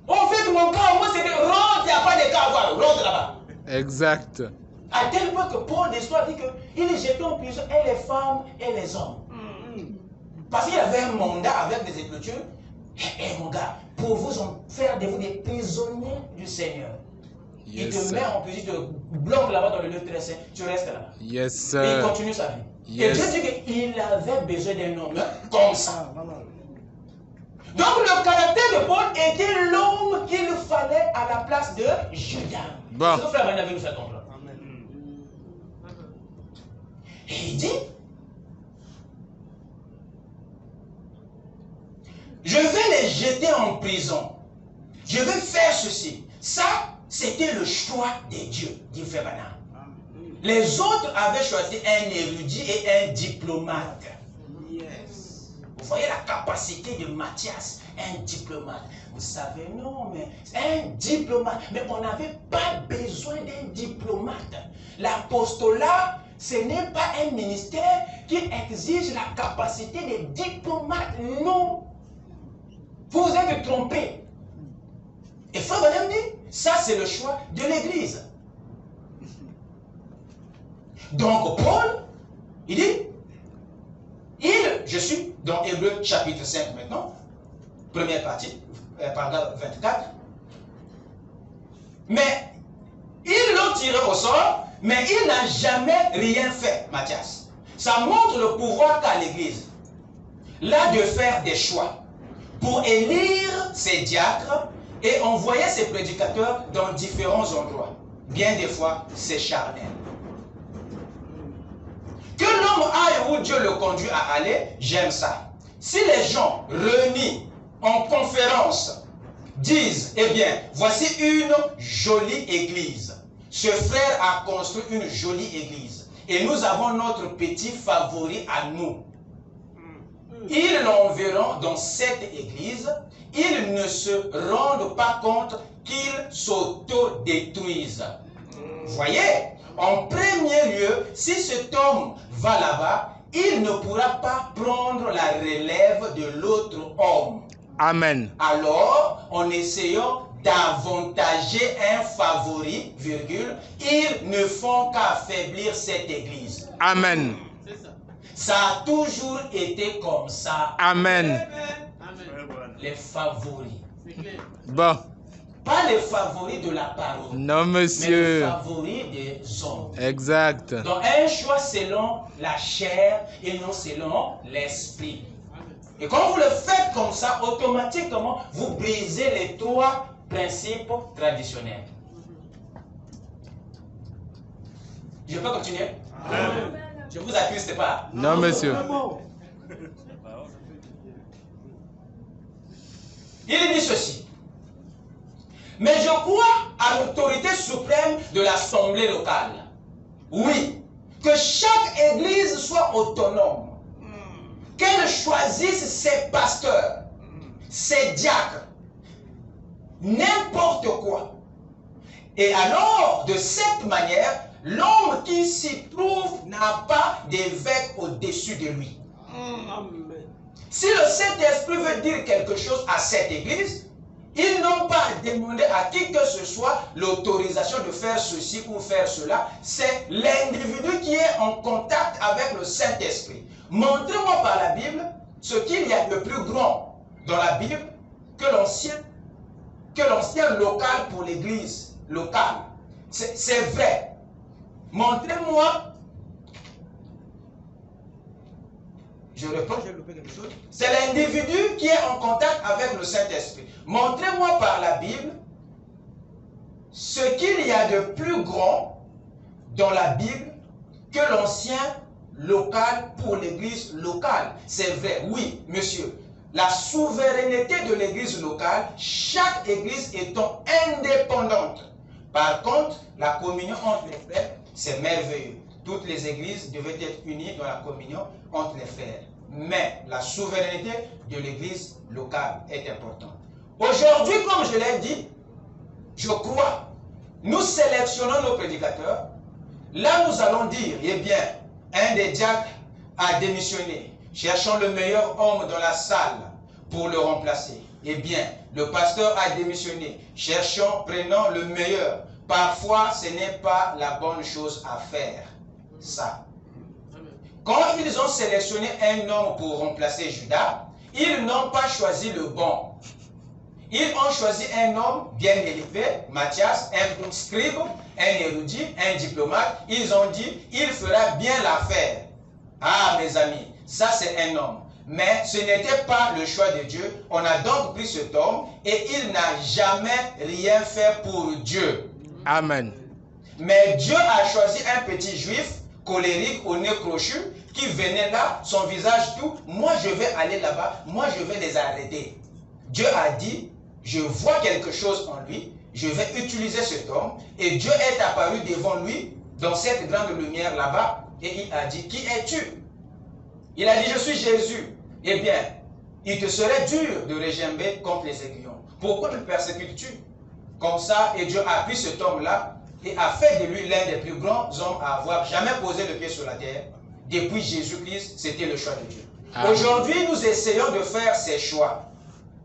En fait, mon cas, moi, c'était rentre, il n'y a pas de cas à voir, rentre là-bas. Exact. À tel point que Paul d'Histoire dit qu'il est jeté en prison et les femmes et les hommes. Parce qu'il avait un mandat avec des écritures. Eh mon gars, pour vous faire de vous des prisonniers du Seigneur. Il Yes, te met en prison, il te bloque là-bas dans le lieu très saint, tu restes là. Yes, Et il sir. continue sa vie. Yes. Et Dieu dit qu'il avait besoin d'un homme comme ça. Donc le caractère de Paul était l'homme qu'il fallait à la place de Judas. Bon. C'est ce que frère Manuel nous fait comprendre. Et il dit, je vais les jeter en prison. Je vais faire ceci. Ça, c'était le choix de Dieu, dit frère Manuel. Les autres avaient choisi un érudit et un diplomate. Vous voyez la capacité de Matthias, un diplomate. Vous savez, non, mais un diplomate. Mais on n'avait pas besoin d'un diplomate. L'apostolat, ce n'est pas un ministère qui exige la capacité des diplomates. Non. Vous vous êtes trompés. Et frère Branham dit, ça c'est le choix de l'Église. Donc Paul, il dit, je suis dans Hébreux chapitre 5 maintenant, première partie, paragraphe 24. Mais ils l'ont tiré au sort, mais il n'a jamais rien fait, Matthias. Ça montre le pouvoir qu'a l'Église, là de faire des choix, pour élire ses diacres et envoyer ses prédicateurs dans différents endroits. Bien des fois, c'est charnel. Que l'homme aille où Dieu le conduit à aller, j'aime ça. Si les gens réunis en conférence disent, eh bien, voici une jolie église. Ce frère a construit une jolie église. Et nous avons notre petit favori à nous. ils l'enverront dans cette église, ils ne se rendent pas compte qu'ils s'autodétruisent. Voyez, en premier lieu, si cet homme va là-bas, il ne pourra pas prendre la relève de l'autre homme. Amen. Alors, en essayant d'avantager un favori, virgule, ils ne font qu'affaiblir cette église. Amen. Ça a toujours été comme ça. Amen. Les favoris. Bon. Pas les favoris de la parole. Non, Mais les monsieur. favoris des hommes. Exact. Donc un choix selon la chair et non selon l'esprit. Et quand vous le faites comme ça, automatiquement, vous brisez les trois principes traditionnels. Je peux continuer? Amen. Je vous accuse pas. Non, monsieur. Il dit ceci. Mais je crois à l'autorité suprême de l'assemblée locale. Oui, que chaque église soit autonome. Qu'elle choisisse ses pasteurs, ses diacres, n'importe quoi. Et alors, de cette manière, l'homme qui s'y trouve n'a pas d'évêque au-dessus de lui. Si le Saint-Esprit veut dire quelque chose à cette église, ils n'ont pas à demander à qui que ce soit l'autorisation de faire ceci ou faire cela. C'est l'individu qui est en contact avec le Saint-Esprit. Montrez-moi par la Bible ce qu'il y a de plus grand dans la Bible que l'ancien local pour l'église locale. C'est vrai. Montrez-moi. Je réponds. C'est l'individu qui est en contact avec le Saint-Esprit. Montrez-moi par la Bible ce qu'il y a de plus grand dans la Bible que l'ancien local pour l'église locale. C'est vrai, oui, monsieur. La souveraineté de l'église locale, chaque église étant indépendante. Par contre, la communion entre les frères, c'est merveilleux. Toutes les églises devaient être unies dans la communion entre les frères. Mais la souveraineté de l'église locale est importante. Aujourd'hui, comme je l'ai dit, je crois, nous sélectionnons nos prédicateurs. Là, nous allons dire, eh bien, un des diacres a démissionné. Cherchons le meilleur homme dans la salle pour le remplacer. Eh bien, le pasteur a démissionné. Cherchons, prenons le meilleur. Parfois, ce n'est pas la bonne chose à faire. Ça. Quand ils ont sélectionné un homme pour remplacer Judas, ils n'ont pas choisi le bon. Ils ont choisi un homme bien élevé, Matthias, un bon scribe, un érudit, un diplomate. Ils ont dit, il fera bien l'affaire. Ah, mes amis, ça c'est un homme. Mais ce n'était pas le choix de Dieu. On a donc pris cet homme et il n'a jamais rien fait pour Dieu. Amen. Mais Dieu a choisi un petit juif colérique au nez crochu qui venait là, son visage tout. Moi, je vais aller là-bas. Moi, je vais les arrêter. Dieu a dit, je vois quelque chose en lui. Je vais utiliser cet homme. Et Dieu est apparu devant lui dans cette grande lumière là-bas. Et il a dit, qui es-tu? Il a dit, je suis Jésus. Eh bien, il te serait dur de régimber contre les aiguillons. Pourquoi me persécutes-tu? Comme ça, et Dieu a pris cet homme-là et a fait de lui l'un des plus grands hommes à avoir jamais posé le pied sur la terre. Depuis Jésus-Christ, c'était le choix de Dieu. Aujourd'hui, nous essayons de faire ces choix.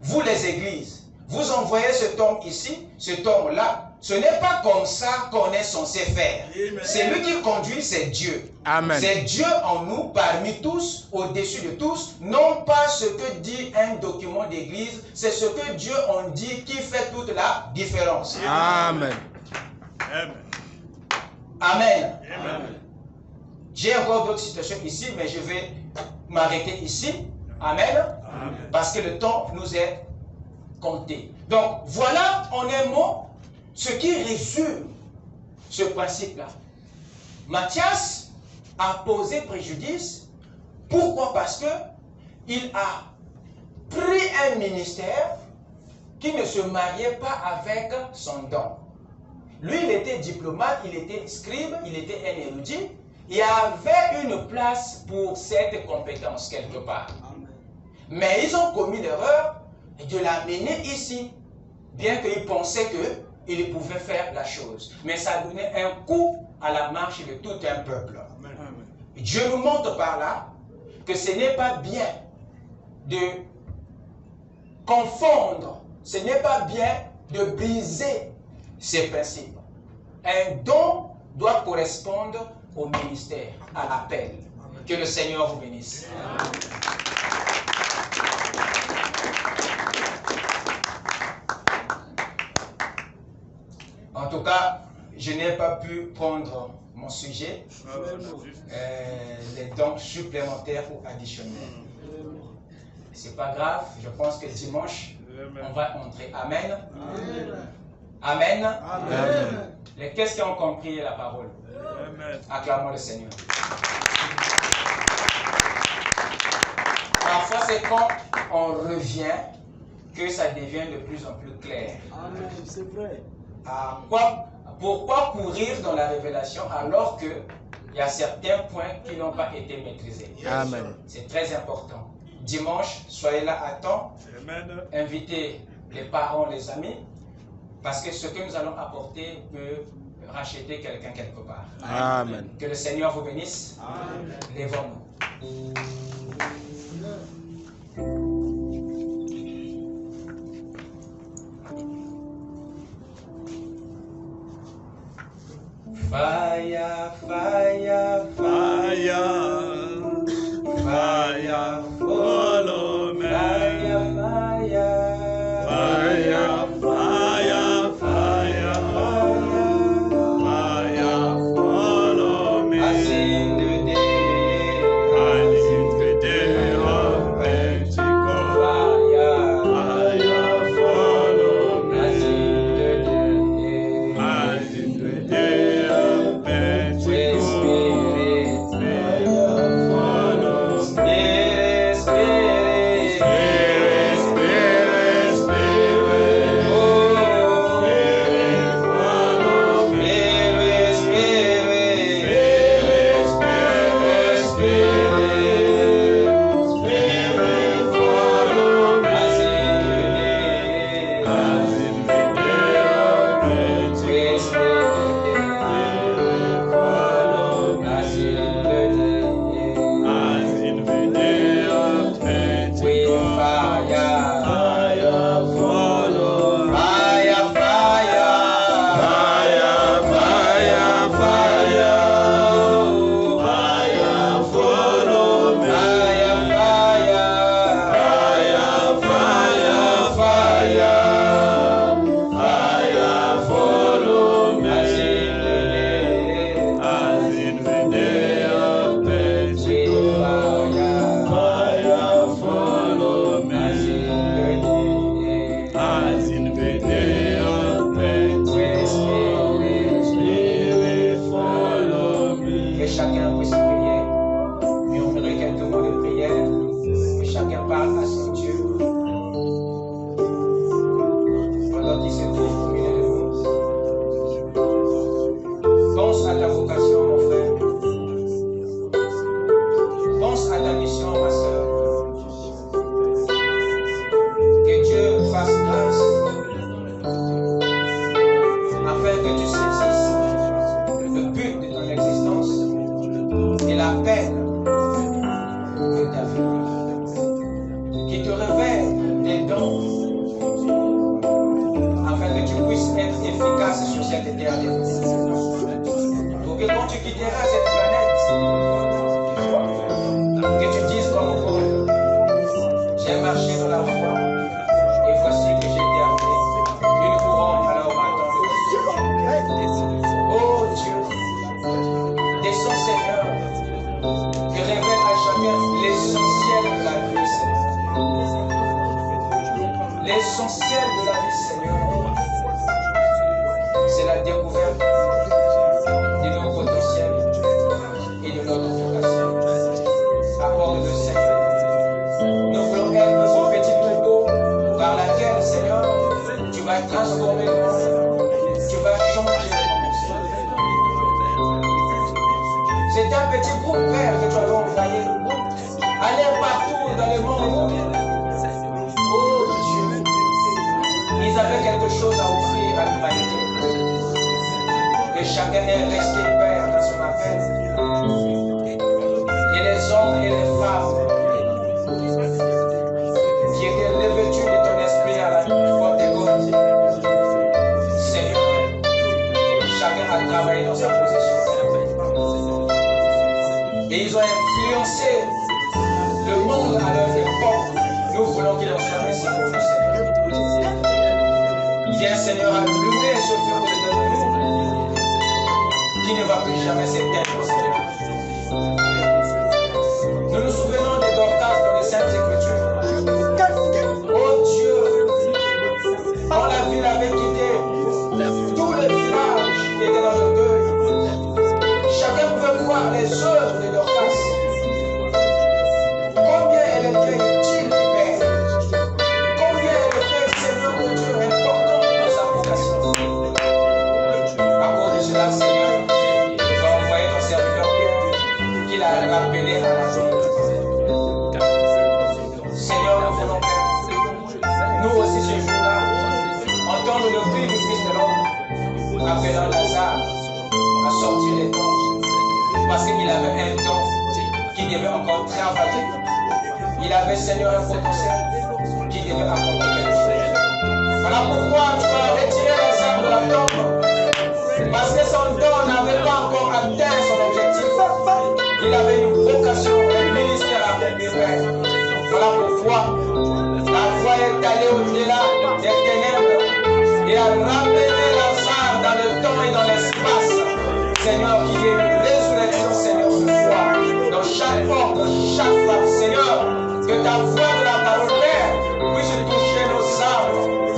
Vous, les églises, vous envoyez cet homme ici, cet homme-là. Ce n'est pas comme ça qu'on est censé faire. C'est lui qui conduit, c'est Dieu. Amen. C'est Dieu en nous, parmi tous, au-dessus de tous. Non pas ce que dit un document d'église, c'est ce que Dieu en dit qui fait toute la différence. Amen. Amen. Amen. Amen. J'ai encore d'autres situations ici, mais je vais m'arrêter ici. Amen. Amen. Parce que le temps nous est compté. Donc, voilà en un mot ce qui résume ce principe-là. Matthias a posé préjudice. Pourquoi? Parce que il a pris un ministère qui ne se mariait pas avec son don. Lui, il était diplomate, il était scribe, il était un érudit. Il y avait une place pour cette compétence quelque part. Mais ils ont commis l'erreur de l'amener ici, bien qu'ils pensaient qu'ils pouvaient faire la chose. Mais ça donnait un coup à la marche de tout un peuple. Dieu nous montre par là que ce n'est pas bien de confondre, ce n'est pas bien de briser ces principes. Un don doit correspondre au ministère, à l'appel. Que le Seigneur vous bénisse. En tout cas, je n'ai pas pu prendre mon sujet, les dons supplémentaires ou additionnels. C'est pas grave, je pense que dimanche, on va entrer. Amen. Amen. Amen. Qu'est-ce qui ont compris la parole? Amen. Acclamons le Seigneur. Parfois, c'est quand on revient que ça devient de plus en plus clair. Amen, c'est vrai. Pourquoi courir dans la révélation alors qu'il y a certains points qui n'ont pas été maîtrisés? Amen. C'est très important. Dimanche, soyez là à temps. Amen. Invitez les parents, les amis, parce que ce que nous allons apporter peut racheter quelqu'un quelque part. Amen. Que le Seigneur vous bénisse. Amen. Lèvons-nous. Fire, fire, fire, Fire, fire, follow me. fire, fire, Fire, fire, fire, fire, follow me. as in the day, As in the day of Pentecost. fire, Fire, follow me. as in the day, As in the day of Pentecost. Spirit, Fire, follow me. Spirit, Spirit, Spirit, Spirit, Spirit. oh, Spirit, follow me. Spirit, Spirit, Spirit, Spirit, Spirit, follow me. as in the day, As in the day of Pentecost. Spirit, Spirit, follow me. as in the day, As in the day of Pentecost. with fire, Fire, follow me. fire, fire, Fire, fire, fire. Fire, follow me. fire, fire, Fire, fire, fire. Fire, follow me. as in the day, As in the day of with Pentecost. fire, Fire, follow me. as in the day, As in the day of Pentecost. Spirit, follow me. que chacun puisse prier, murmurer quelques mots de prière, que chacun parle à son Dieu, pendant qu'il se trouve au milieu de nous. Pense à ta vocation, mon frère. Pense à ta mission, ma soeur. Que Dieu fasse grâce afin que tu saisisses le but de ton existence et la peine de ta vie. Qui te révèle des dons afin que tu puisses être efficace sur cette terre. Pour que quand tu quitteras cette planète, que tu dises comme Paul, j'ai marché dans la foi et voici que j'ai terminé. Une couronne alors m'attend de oh Dieu, descends Seigneur, que révèle à chacun l'essentiel de la vie, Seigneur. L'essentiel de la vie, Seigneur, c'est la découverte de nos potentiels et de notre vocation. Accorde-le, Seigneur. Nous voulons être ce petit couteau par laquelle, Seigneur, tu vas transformer le monde, tu vas changer le monde. C'est un petit groupe, Père, que tu as envoyé. Allez partout dans le monde ont influencé le monde à leur époque, nous voulons qu'il en soit ainsi pour nous, Seigneur. Viens, Seigneur, allumer ce feu de nous, qui ne va plus jamais s'éteindre, Seigneur. Nous nous souvenons des Dorcas dans les Saintes Écritures. Oh Dieu, quand la ville avait quitté tous les villages qui étaient dans le deuil, chacun pouvait voir les œuvres de Dorcas. Combien elle était utile, Père. Combien elle était, Seigneur mon Dieu, importante dans sa vocation. À cause de cela, Seigneur, tu vas envoyer ton serviteur Pierre, qu'il a rappelé à la vie. Seigneur, nous voulons, Père, nous aussi ce jour-là, entendre le cri du Fils de l'homme, appelant Lazare à sortir des tombes, parce qu'il avait un don qui devait encore travailler. Il avait, Seigneur, un potentiel qui devait apporter quelque chose. Voilà pourquoi tu vas retirer Lazare de la tombe, parce que son don n'avait pas encore atteint son objectif. Il avait une vocation, un ministère à accomplir. Voilà pourquoi la voix est allée au-delà des ténèbres et a ramené Lazare dans le temps et dans l'espace. Seigneur, qu'il y ait une résurrection, Seigneur, ce soir, dans chaque porte, dans chaque femme, Seigneur, que ta voix de la parole, Père, puisse toucher nos âmes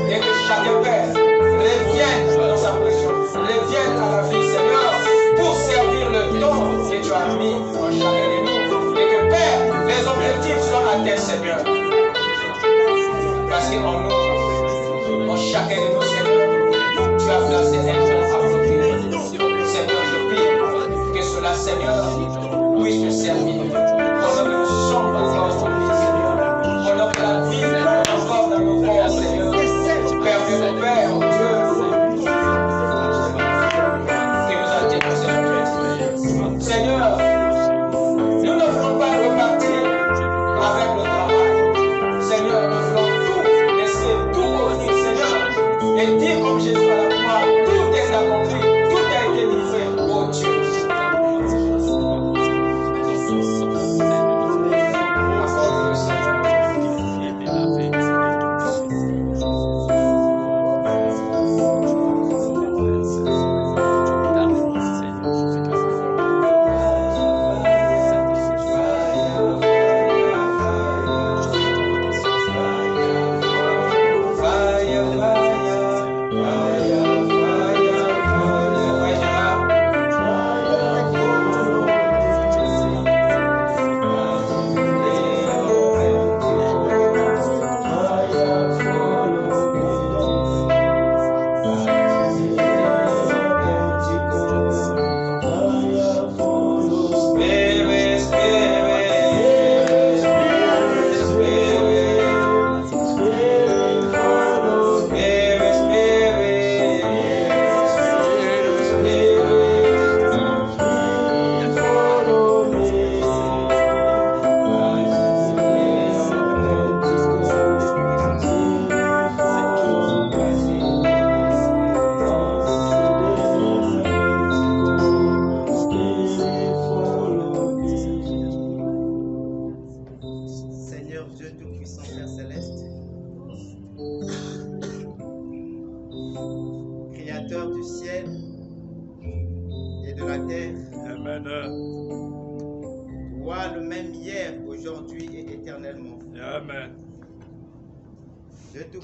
et que chaque Père revienne dans sa pression, revienne à la vie, Seigneur, pour servir le don que tu as mis en chacun de nous. Et que, Père, les objectifs soient atteints, Seigneur. Parce qu'en nous, en chacun de nous, Seigneur, tu as placé un don approprié. Seigneur, je prie que cela, Seigneur, puisse te servir. Pendant que nous sommes encore en vie, Seigneur. Pendant que la vie est encore dans nos corps, Seigneur. Père, Dieu, Père, Dieu, qui nous a déposé. Seigneur, nous ne voulons pas repartir avec le travail. Seigneur, nous voulons tout laisser, tout revenir, Seigneur. Et dire comme Jésus à la croix, tout est accompli, tout a été livré, oh Dieu. Accorde-le, Seigneur.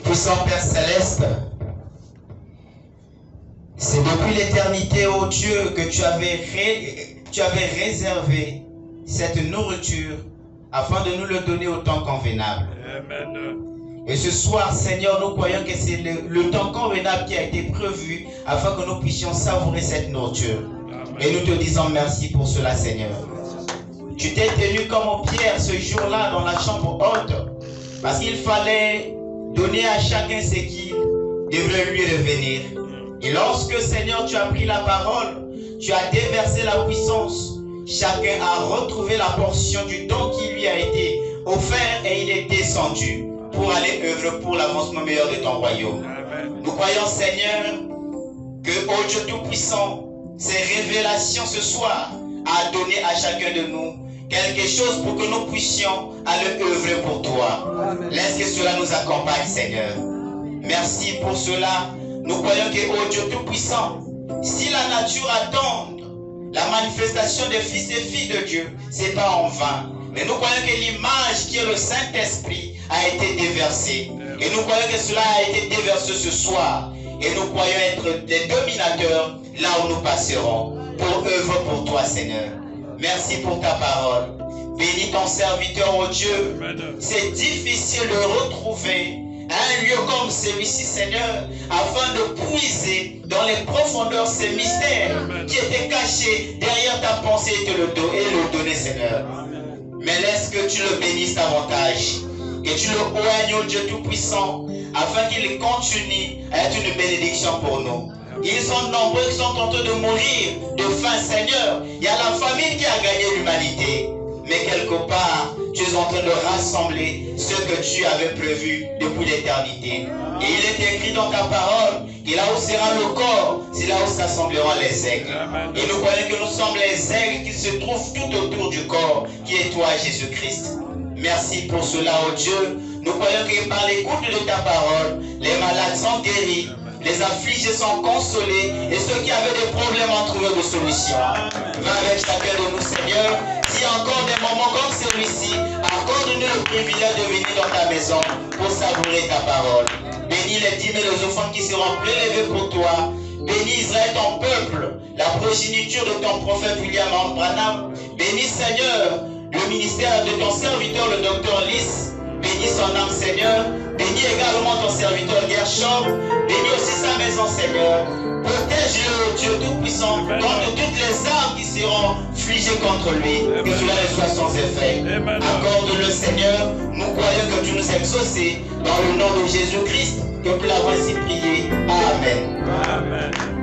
Puissant Père Céleste, c'est depuis l'éternité, ô Dieu, que tu avais réservé cette nourriture afin de nous le donner au temps convenable. Amen. Et ce soir, Seigneur, nous croyons que c'est le temps convenable qui a été prévu afin que nous puissions savourer cette nourriture. Amen. Et nous te disons merci pour cela, Seigneur. Tu t'es tenu comme au Pierre ce jour-là dans la chambre haute parce qu'il fallait donner à chacun ce qui devrait lui revenir. Et lorsque, Seigneur, tu as pris la parole, tu as déversé la puissance. Chacun a retrouvé la portion du don qui lui a été offert et il est descendu pour aller œuvrer pour l'avancement meilleur de ton royaume. Amen. Nous croyons, Seigneur, que, ô Dieu Tout-Puissant, ces révélations ce soir a donné à chacun de nous quelque chose pour que nous puissions aller œuvrer pour toi. Laisse que cela nous accompagne, Seigneur. Merci pour cela. Nous croyons que, oh Dieu Tout-Puissant, si la nature attend la manifestation des fils et filles de Dieu, ce n'est pas en vain. Mais nous croyons que l'image qui est le Saint-Esprit a été déversée. Et nous croyons que cela a été déversé ce soir. Et nous croyons être des dominateurs là où nous passerons. Pour œuvre pour toi, Seigneur. Merci pour ta parole. Bénis ton serviteur, oh Dieu. C'est difficile de retrouver un lieu comme celui-ci, Seigneur, afin de puiser dans les profondeurs ces mystères qui étaient cachés derrière ta pensée et te le donner, Seigneur. Mais laisse que tu le bénisses davantage, que tu le oignes, oh Dieu Tout-Puissant, afin qu'il continue à être une bénédiction pour nous. Ils sont nombreux qui sont en train de mourir de faim, Seigneur. Il y a la famine qui a gagné l'humanité. Mais quelque part, tu es en train de rassembler ce que tu avais prévu depuis l'éternité. Et il est écrit dans ta parole que là où sera le corps, c'est là où s'assembleront les aigles. Et nous croyons que nous sommes les aigles qui se trouvent tout autour du corps, qui est toi, Jésus-Christ. Merci pour cela, oh Dieu. Nous croyons que par l'écoute de ta parole, les malades sont guéris, les affligés sont consolés, et ceux qui avaient des problèmes ont trouvé des solutions. Va avec chacun de nous, Seigneur. Si encore des moments comme celui-ci, accorde-nous le privilège de venir dans ta maison pour savourer ta parole. Bénis les dîmes et les offrandes qui seront prélevées pour toi. Bénis Israël, ton peuple, la progéniture de ton prophète William Branham. Bénis, Seigneur, le ministère de ton serviteur, le docteur Lys. Bénis son âme, Seigneur. Bénis également ton serviteur Gershom. Bénis aussi sa maison, Seigneur. Protège-le, Dieu Tout-Puissant, contre toutes les armes qui seront fligées contre lui. Que cela ne soit sans effet. Accorde-le, Seigneur. Nous croyons que tu nous as exaucés. Dans le nom de Jésus-Christ, que nous l'avons ainsi prié. Amen. Amen.